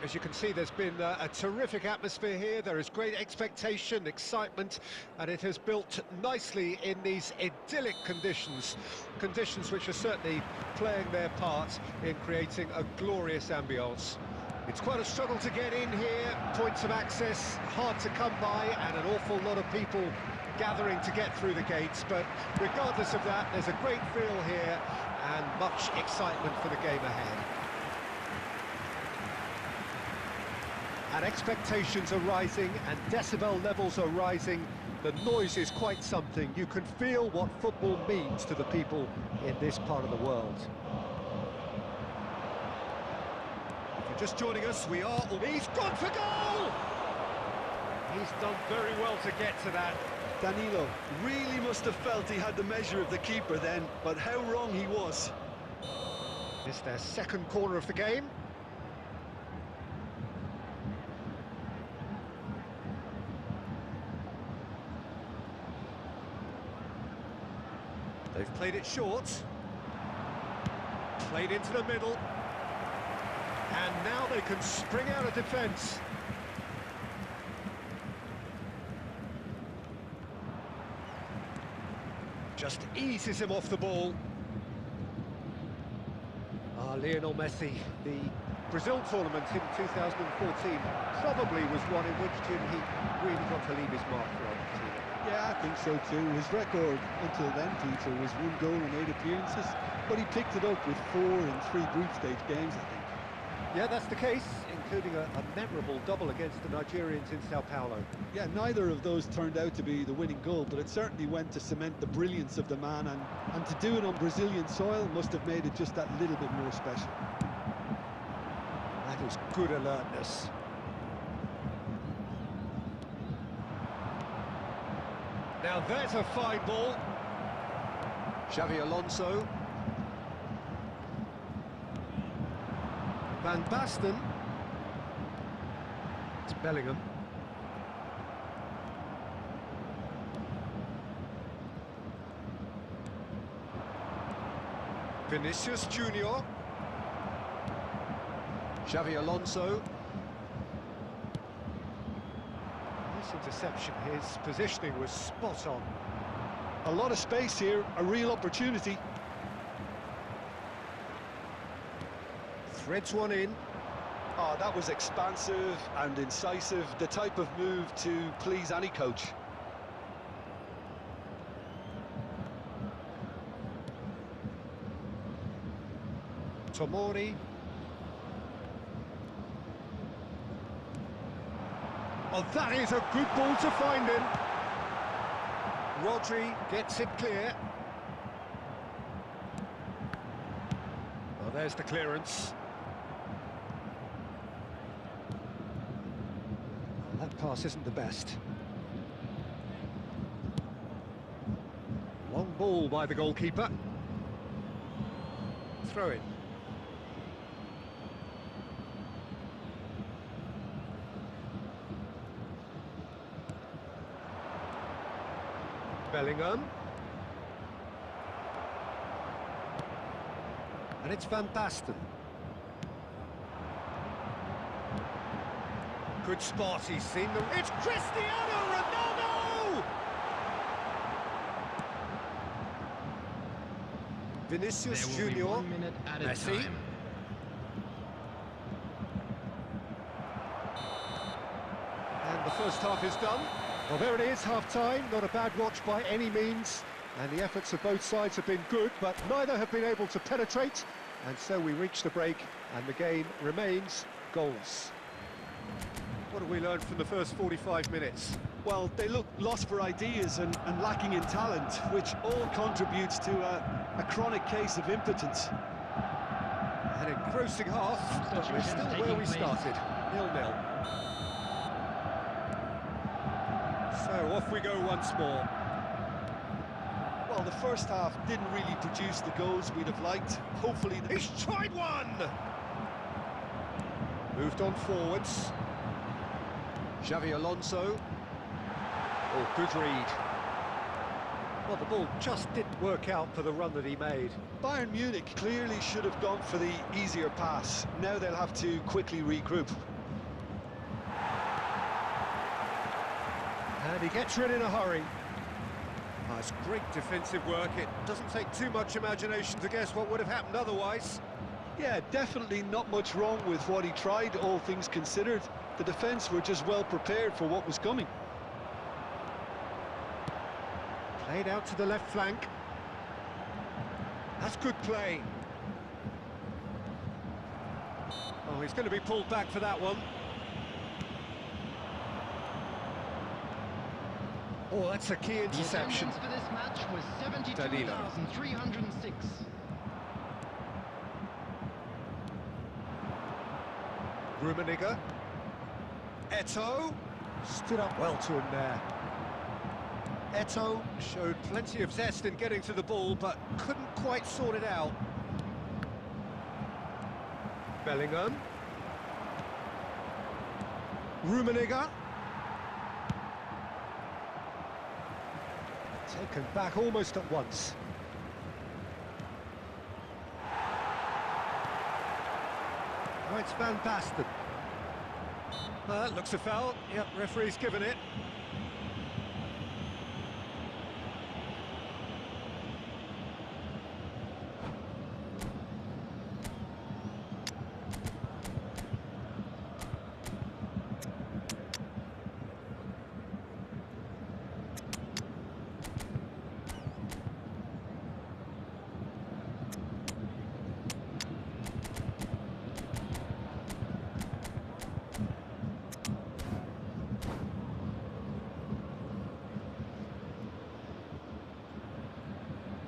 As you can see, there's been a terrific atmosphere here. There is great expectation, excitement, and it has built nicely in these idyllic conditions. Conditions which are certainly playing their part in creating a glorious ambience. It's quite a struggle to get in here, points of access hard to come by, and an awful lot of people gathering to get through the gates. But regardless of that, there's a great feel here and much excitement for the game ahead. And expectations are rising and decibel levels are rising. The noise is quite something. You can feel what football means to the people in this part of the world. If you're just joining us, we are... He's gone for goal! He's done very well to get to that. Danilo really must have felt he had the measure of the keeper then, but how wrong he was. It's their second corner of the game. They've played it short. Played into the middle. And now they can spring out of defence. Just eases him off the ball. Lionel Messi, the Brazil tournament in 2014 probably was one in which, Jim, he really got to leave his mark for Argentina. Yeah, I think so too. His record until then, Peter, was 1 goal in 8 appearances, but he picked it up with 4 in 3 group stage games, I think. Yeah, that's the case, including a memorable double against the Nigerians in Sao Paulo. Yeah, neither of those turned out to be the winning goal, but it certainly went to cement the brilliance of the man, and to do it on Brazilian soil must have made it just that little bit more special. That is good alertness. Now there's a fine ball. Xavi Alonso. Van Basten. It's Bellingham. Vinicius Junior. Xavi Alonso. This interception, his positioning was spot on. A lot of space here, a real opportunity. Threads one in. Oh, that was expansive and incisive, the type of move to please any coach. Tomori. Oh, that is a good ball to find him. Rodri gets it clear. Oh, there's the clearance. Oh, that pass isn't the best. Long ball by the goalkeeper. Throw in. Bellingham. And it's Van Basten. Good spot, he's seen the... It's Cristiano Ronaldo! Vinicius Junior. 1 minute added Messi. time. And the first half is done. Well, there it is, half-time. Not a bad watch by any means. And the efforts of both sides have been good, but neither have been able to penetrate. And so we reach the break, and the game remains goals. What have we learned from the first 45 minutes? Well, they look lost for ideas and lacking in talent, which all contributes to a chronic case of impotence. An engrossing half, but we're still where we started, 0-0. So off we go once more. Well, the first half didn't really produce the goals we'd have liked. Hopefully... He's tried one! Moved on forwards. Xavi Alonso. Oh, good read. Well, the ball just didn't work out for the run that he made. Bayern Munich clearly should have gone for the easier pass. Now they'll have to quickly regroup. And he gets rid in a hurry. Oh, it's great defensive work. It doesn't take too much imagination to guess what would have happened otherwise. Yeah, definitely not much wrong with what he tried, all things considered. The defence were just well prepared for what was coming. Played out to the left flank. That's good play. Oh, he's going to be pulled back for that one. Oh, that's a key interception. The attendance for this match was 72,306. Rummenigge. Eto'o stood up well to him there. Eto'o showed plenty of zest in getting to the ball, but couldn't quite sort it out. Bellingham. Rummenigge. Taken back almost at once. Oh, it's Van Basten. That looks a foul. Yep, referee's given it.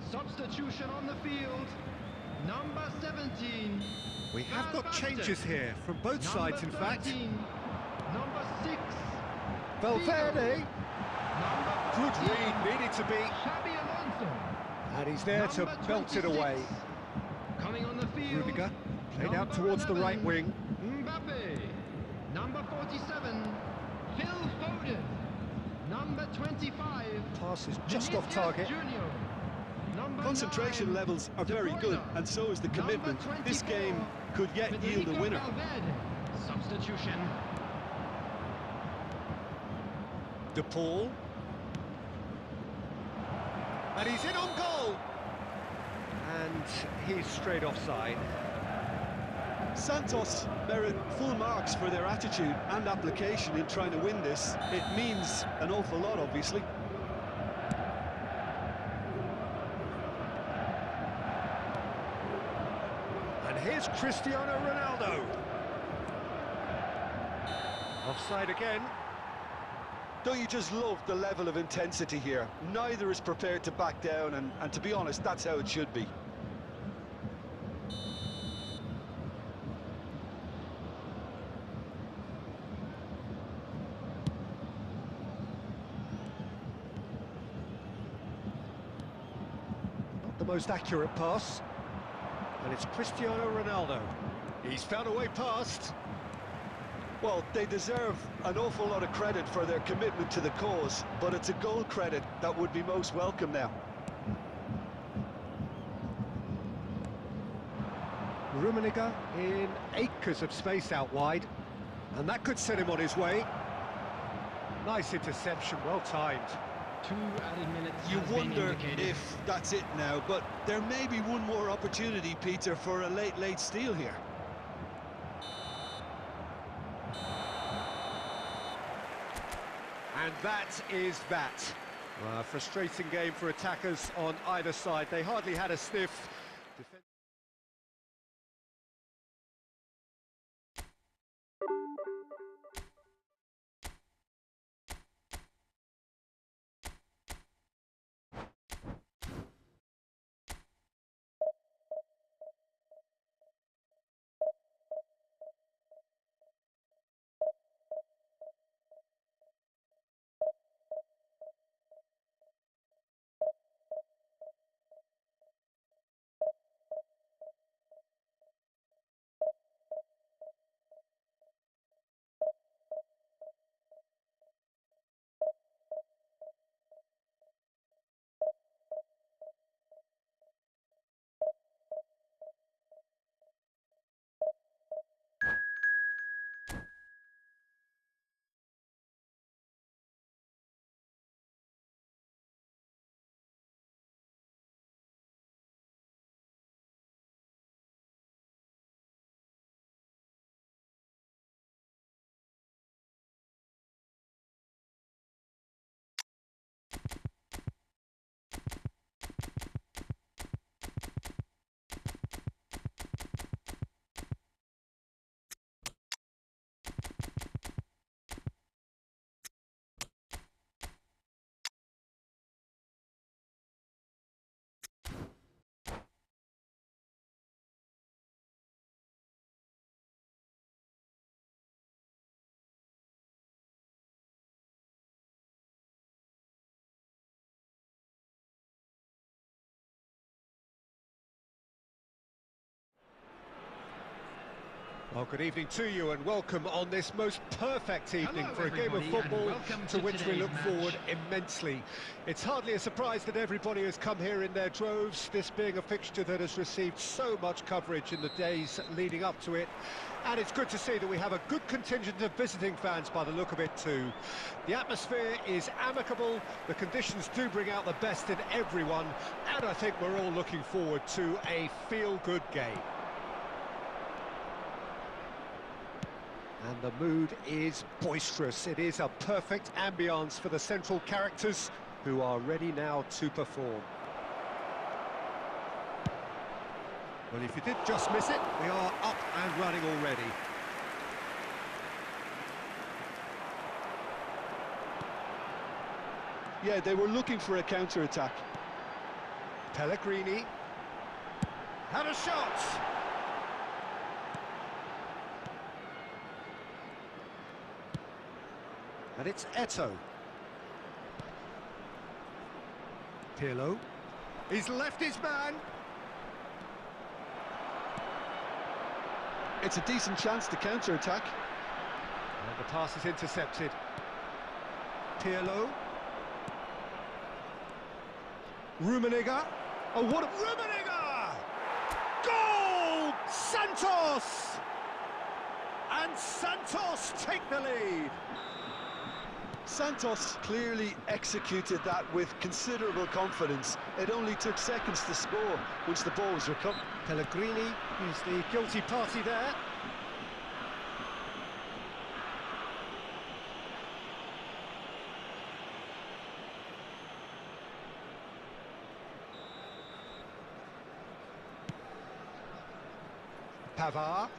Substitution on the field. Number 17. We have Van got Basten. changes here from both sides, in fact. 13, Number 6. Valverde. Number Good 14, read, needed to be. Xabi Alonso. And he's there to Number belt it 26. away. Coming on the field. Rudiger played out Number towards the 11, right wing. Mbappe. Number 47. Phil Foden. Number 25. Pass is just off Vinicius target. Junior. Number Concentration 9, levels are De very Bruyne. good, and so is the Number commitment. This 24, game could yet yield Federico a winner. Valverde. Substitution. De Paul. And he's in on goal. And he's straight offside. Santos merit full marks for their attitude and application in trying to win this. It means an awful lot, obviously. And here's Cristiano Ronaldo. Offside again. Don't you just love the level of intensity here? Neither is prepared to back down, and to be honest, that's how it should be. Not the most accurate pass. And it's Cristiano Ronaldo. He's found a way past. Well, they deserve an awful lot of credit for their commitment to the cause, but it's a goal credit that would be most welcome now. Rummenigge in acres of space out wide. And that could set him on his way. Nice interception, well timed. 2 added minutes. You has been wonder indicated. if that's it now, but there may be one more opportunity, Peter, for a late steal here. And that is that. A frustrating game for attackers on either side. They hardly had a sniff. Oh, good evening to you and welcome on this most perfect evening Hello, for a game of everybody, and football welcome to to which we today's look match. forward immensely. It's hardly a surprise that everybody has come here in their droves, this being a fixture that has received so much coverage in the days leading up to it. And it's good to see that we have a good contingent of visiting fans by the look of it too. The atmosphere is amicable, the conditions do bring out the best in everyone, and I think we're all looking forward to a feel-good game. And the mood is boisterous. It is a perfect ambience for the central characters who are ready now to perform. Well, if you did just miss it, we are up and running already. Yeah, they were looking for a counter-attack. Pellegrini had a shot. And it's Eto'o. Pirlo. He's left his man. It's a decent chance to counter-attack. And the pass is intercepted. Pirlo. Rummenigge. Oh, what a... Rummenigge! Goal! Santos! And Santos take the lead. Santos clearly executed that with considerable confidence. It only took seconds to score once the ball was recovered. Pellegrini is the guilty party there. Pavard.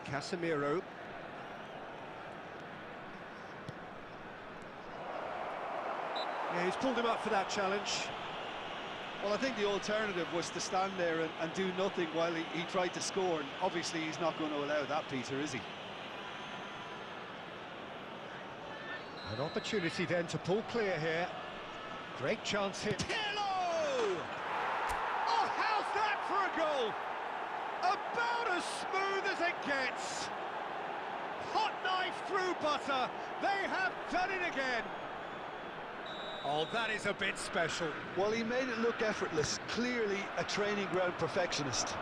Casemiro. Yeah, he's pulled him up for that challenge. Well, I think the alternative was to stand there and do nothing while he tried to score, and obviously he's not going to allow that, Peter, is he? An opportunity then to pull clear here. Great chance here. Pirlo! Oh, how's that for a goal? About as smooth as it gets. Hot knife through butter. They have done it again. Oh, that is a bit special. Well, he made it look effortless. Clearly a training ground perfectionist.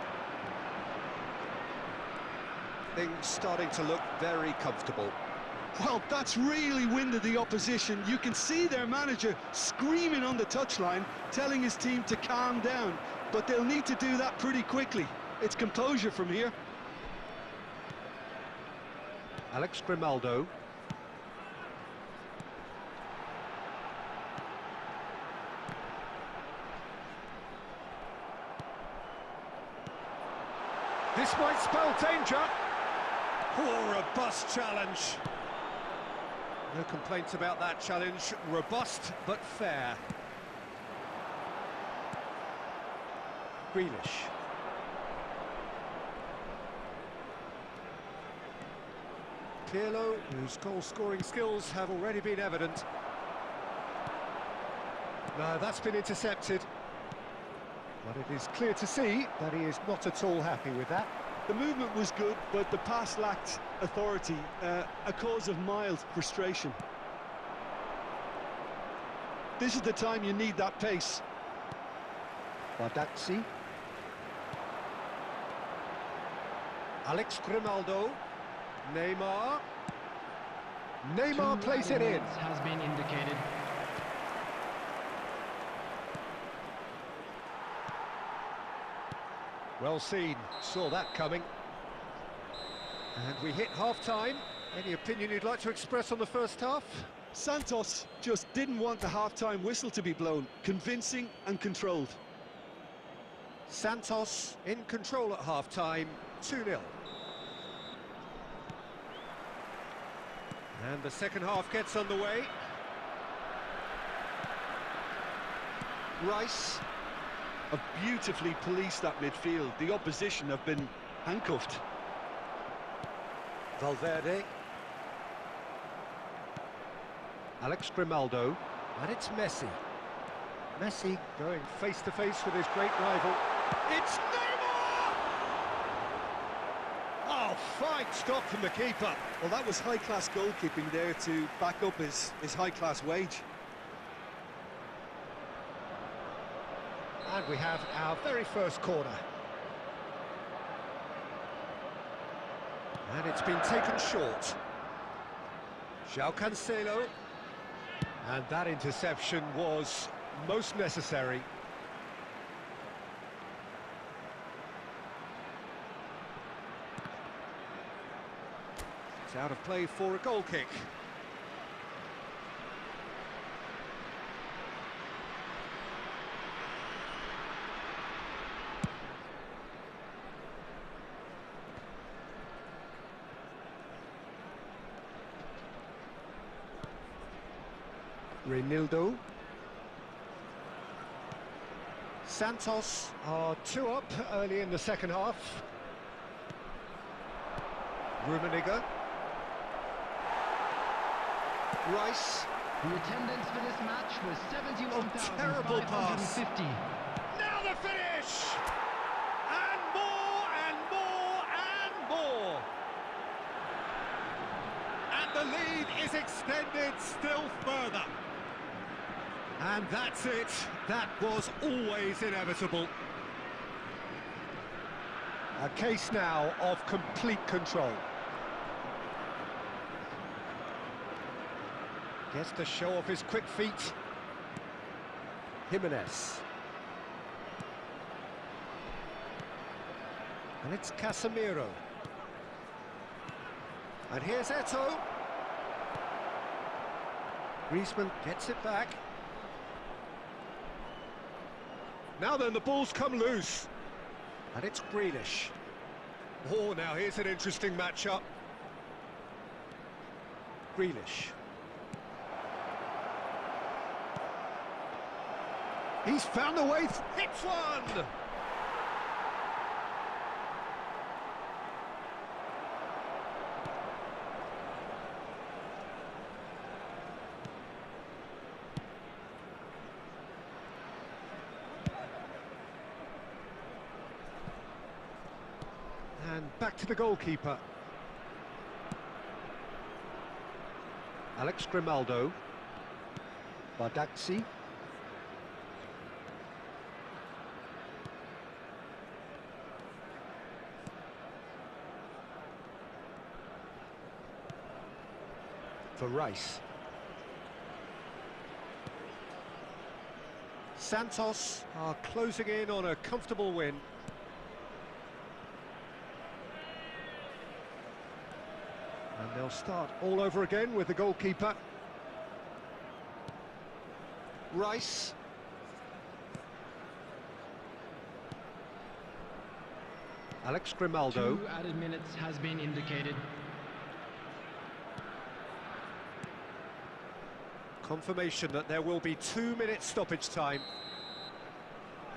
Things starting to look very comfortable. Well, that's really winded the opposition. You can see their manager screaming on the touchline, telling his team to calm down. But they'll need to do that pretty quickly. It's composure from here. Alex Grimaldo. This might spell danger. Oh, robust challenge. No complaints about that challenge. Robust, but fair. Grealish. Pirlo, whose goal-scoring skills have already been evident. No, that's been intercepted. But it is clear to see that he is not at all happy with that. The movement was good, but the pass lacked authority, a cause of mild frustration. This is the time you need that pace. Bardazzi. Alex Grimaldo. Neymar. Neymar plays it in. Has been indicated. Well seen, saw that coming. And we hit half-time. Any opinion you'd like to express on the first half? Santos just didn't want the half-time whistle to be blown. Convincing and controlled. Santos in control at half-time, 2-0. And the second half gets underway. Rice. Have beautifully policed that midfield. The opposition have been handcuffed. Valverde. Alex Grimaldo. And it's Messi. Messi going face-to-face with his great rival. It's Neymar! Oh, fine stop from the keeper. Well, that was high-class goalkeeping there to back up his high-class wage. And we have our very first corner. And it's been taken short. João Cancelo. And that interception was most necessary. It's out of play for a goal kick. Reinildo. Santos are 2 up early in the second half. Rummenigge. Rice. The attendance for this match was terrible pass. 71,550. Now the finish! And more and more and more! And the lead is extended still further. And that's it. That was always inevitable. A case now of complete control. Gets to show off his quick feet. Jimenez. And it's Casemiro. And here's Eto'o. Griezmann gets it back. Now then, the ball's come loose. And it's Grealish. Oh, now here's an interesting matchup. Grealish. He's found a way. Hits one! And back to the goalkeeper. Alex Grimaldo. Bardazzi. For Rice. Santos are closing in on a comfortable win. And they'll start all over again with the goalkeeper. Rice. Alex Grimaldo. 2 added minutes has been indicated. Confirmation that there will be 2 minutes stoppage time.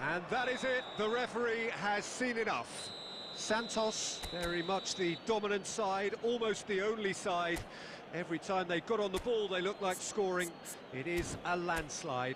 And that is it. The referee has seen enough. Santos, very much the dominant side, almost the only side. Every time they got on the ball, they looked like scoring. It is a landslide.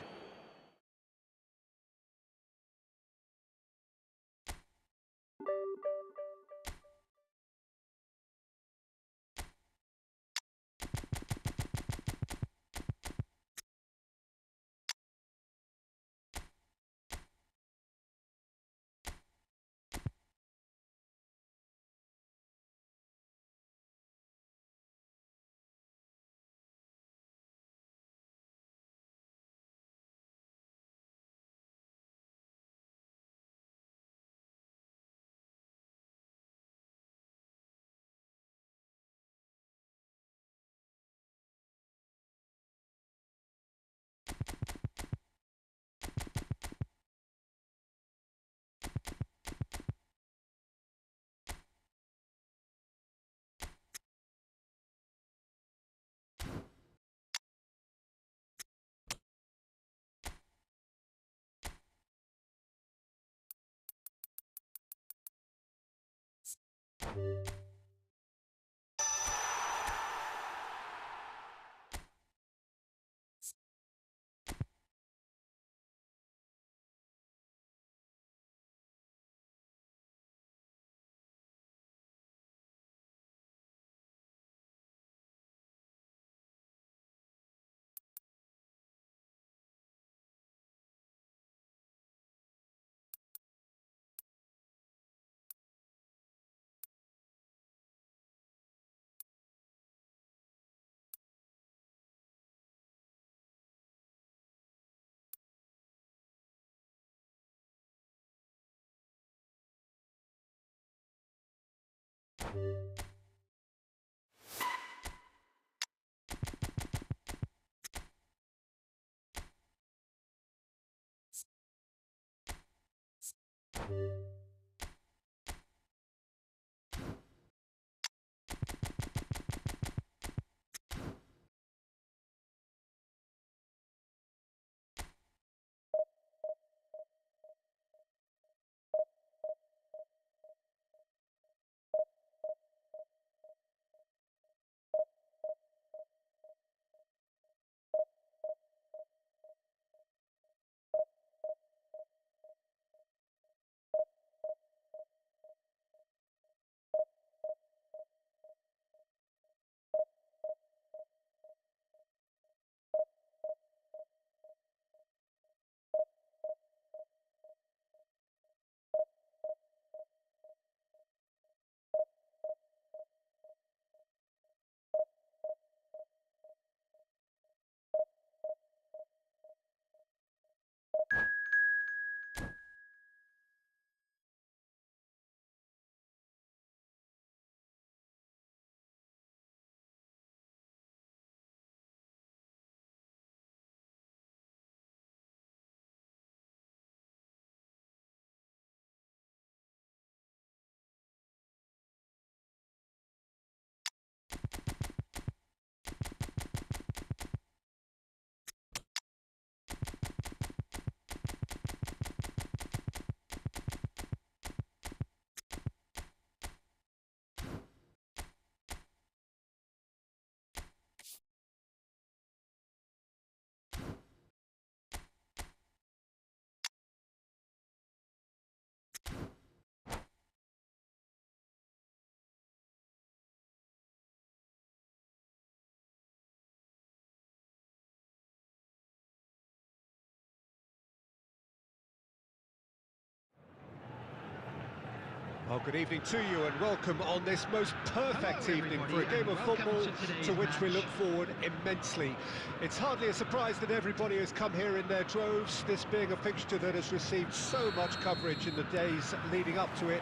Well, good evening to you and welcome on this most perfect evening for a game of football to which we look forward immensely. It's hardly a surprise that everybody has come here in their droves, this being a fixture that has received so much coverage in the days leading up to it.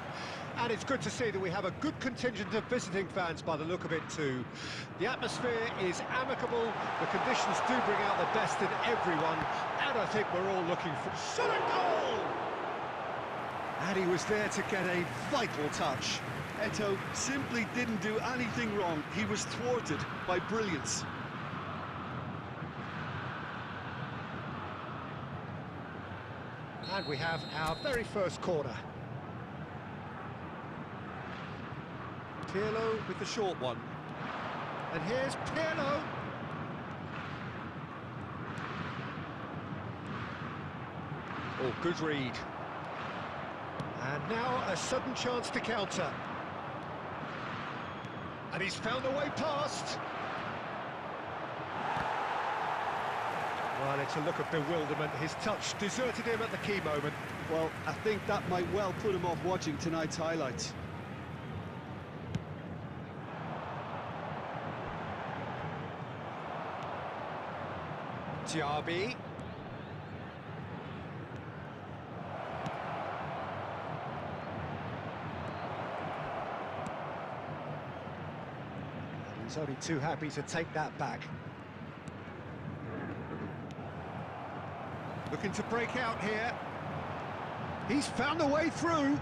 And it's good to see that we have a good contingent of visiting fans by the look of it too. The atmosphere is amicable, the conditions do bring out the best in everyone, and I think we're all looking for... Shot a goal! And he was there to get a vital touch. Eto'o simply didn't do anything wrong. He was thwarted by brilliance. And we have our very first corner. Pirlo with the short one. And here's Pirlo. Oh, good read. And now a sudden chance to counter. And he's found a way past. Well, it's a look of bewilderment. His touch deserted him at the key moment. Well, I think that might well put him off watching tonight's highlights. Diaby. He's only too happy to take that back. Looking to break out here. He's found a way through.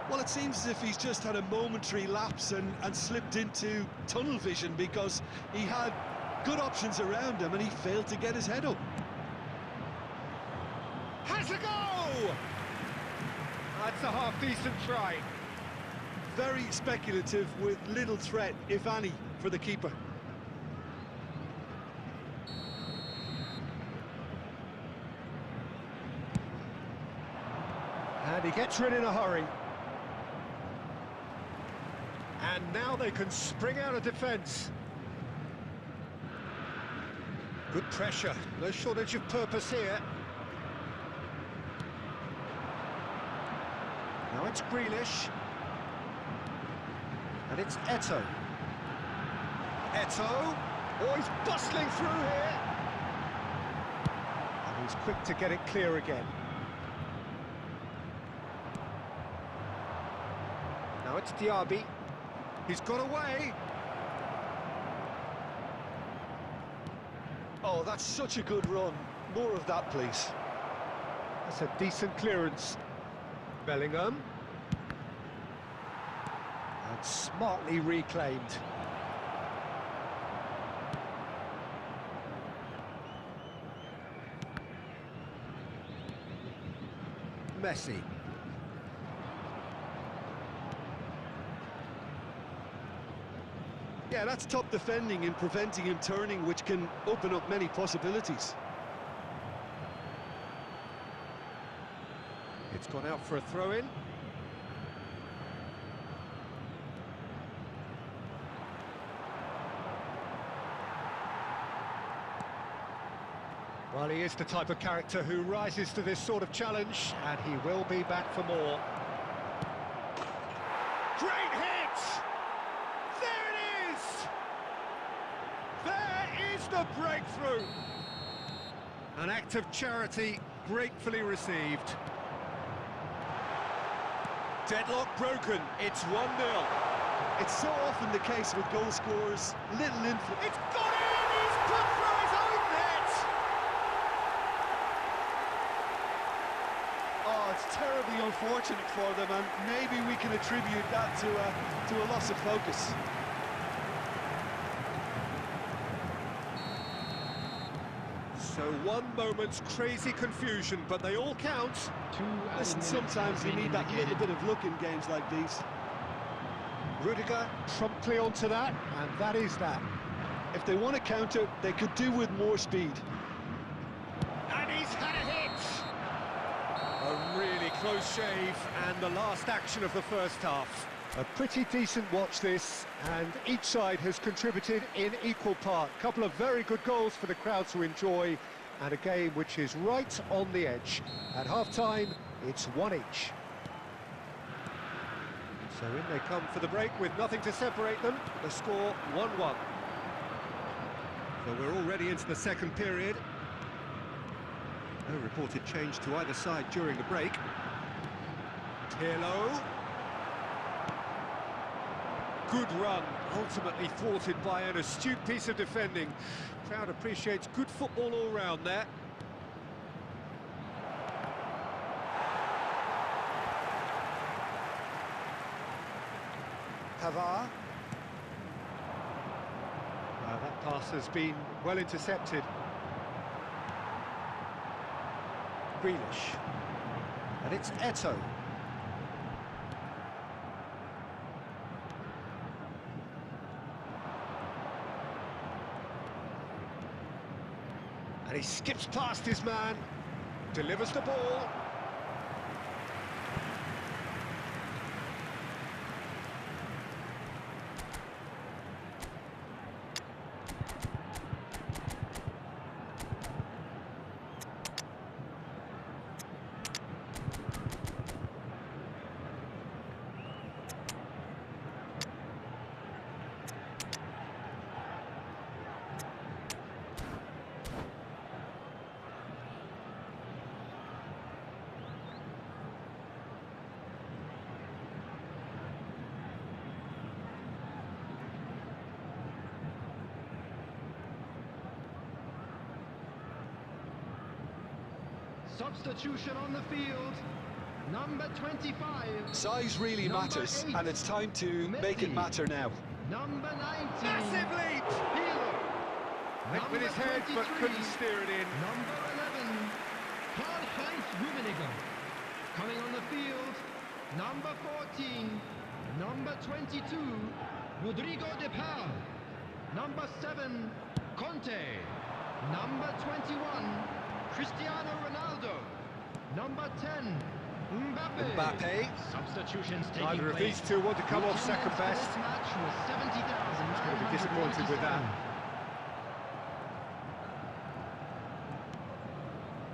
Well, it seems as if he's just had a momentary lapse and slipped into tunnel vision, because he had good options around him and he failed to get his head up. Has a go! That's a half-decent try. Very speculative with little threat, if any, for the keeper. And he gets rid in a hurry. And now they can spring out of defence. Good pressure, no shortage of purpose here. Now it's Grealish. And it's Eto'o. Eto'o. Oh, he's bustling through here. And he's quick to get it clear again. Now it's Diaby. He's got away. Oh, that's such a good run. More of that, please. That's a decent clearance. Bellingham. And smartly reclaimed. Messi. Yeah, that's top defending and preventing him turning, which can open up many possibilities. It's gone out for a throw-in. Well, he is the type of character who rises to this sort of challenge, and he will be back for more. Great hit! There it is! There is the breakthrough! An act of charity gratefully received. Deadlock broken, it's 1-0. It's so often the case with goal scorers, little influence. It's got in! He's put through his own net! Oh, it's terribly unfortunate for them, and maybe we can attribute that to a loss of focus. So one moment's crazy confusion, but they all count. Listen, sometimes you need that little bit of luck in games like these. Rudiger promptly onto that, and that is that. If they want to counter, they could do with more speed. And he's had a hit! A really close shave, and the last action of the first half. A pretty decent watch this, and each side has contributed in equal part. Couple of very good goals for the crowd to enjoy, and a game which is right on the edge. At half-time, it's one each. So in they come for the break with nothing to separate them. The score 1-1. So we're already into the second period. No reported change to either side during the break. Pirlo. Good run, ultimately thwarted by an astute piece of defending. Crowd appreciates good football all round there. Pavard. That pass has been well intercepted. Grealish. And it's Eto'o. And he skips past his man, delivers the ball. Substitution on the field. Number 25. Size really Number matters, 8. and it's time to Messi. make it matter now. Number 19. Massive leap! Pirlo. Went with his Number head, but 23. couldn't steer it in. Number 11. Karl-Heinz Rummenigge. Coming on the field. Number 14. Number 22. Rodrigo de Paul. Number 7. Conte. Number 21. Cristiano Ronaldo. Number 10. Mbappe. Substitutions taking Neither of place. these two want to come off second best. This match was 70,000. He's going to be disappointed with that.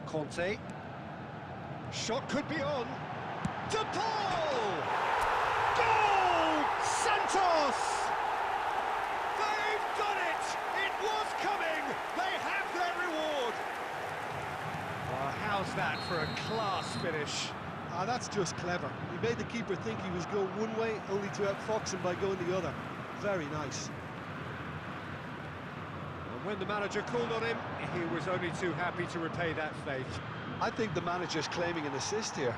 Conte. Shot could be on. De Paul! Goal! Santos! They've done it! It was coming! They have their reward! Well, how's that for a class finish? Ah, that's just clever. He made the keeper think he was going one way, only to outfox him by going the other. Very nice. And when the manager called on him, he was only too happy to repay that faith. I think the manager's claiming an assist here.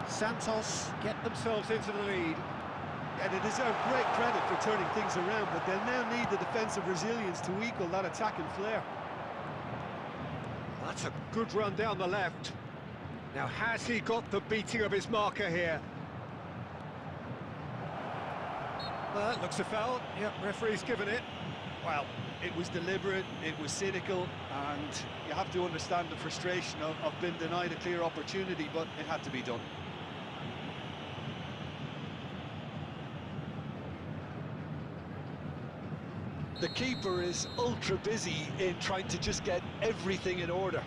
Santos get themselves into the lead. And they deserve great credit for turning things around, but they'll now need the defensive resilience to equal that attacking flair. That's a good run down the left. Now, has he got the beating of his marker here? Well, that looks a foul. Yep, referee's given it. Well, it was deliberate, it was cynical, and you have to understand the frustration of being denied a clear opportunity, but it had to be done. The keeper is ultra busy in trying to just get everything in order.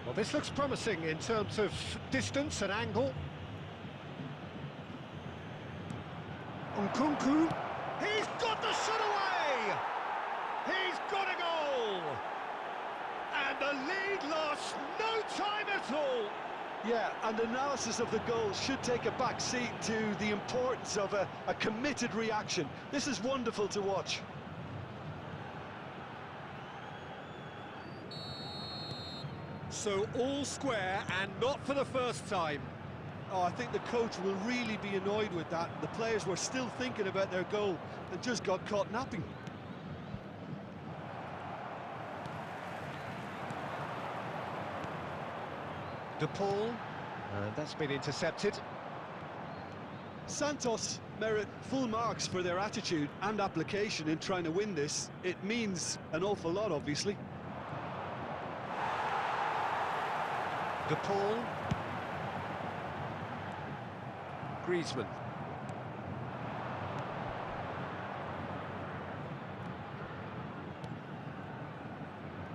Well, this looks promising in terms of distance and angle. Nkunku, he's got the shot away! He's got a goal! And the lead lost no time at all! Yeah, and analysis of the goal should take a back seat to the importance of a committed reaction. This is wonderful to watch. So all square, and not for the first time. Oh, I think the coach will really be annoyed with that. The players were still thinking about their goal and just got caught napping. De Paul, that's been intercepted. Santos merit full marks for their attitude and application in trying to win this. It means an awful lot, obviously. De Paul. Griezmann.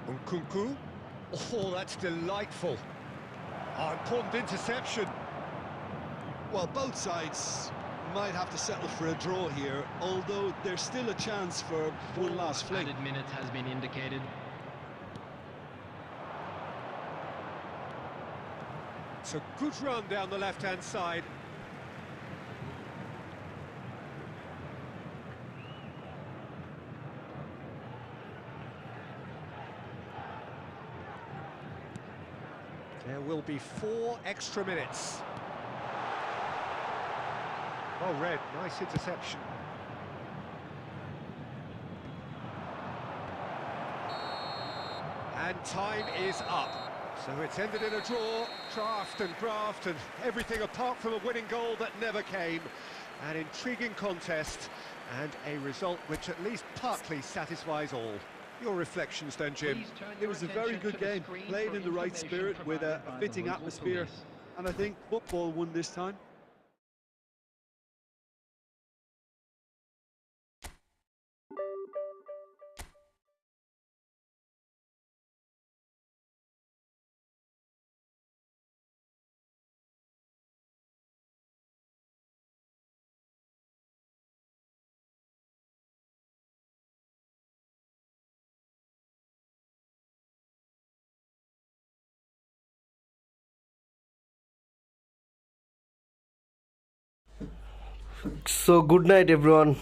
Nkunku. Oh, that's delightful. Oh, important interception. Well, both sides might have to settle for a draw here, although there's still a chance for one last fling. Added minute has been indicated. It's a good run down the left-hand side. There will be 4 extra minutes. Well read, nice interception. And time is up. So it's ended in a draw, craft and graft and everything apart from a winning goal that never came. An intriguing contest and a result which at least partly satisfies all. Your reflections then, Jim? It was a very good game, played in the right spirit with a fitting atmosphere, and I think football won this time. So good night everyone.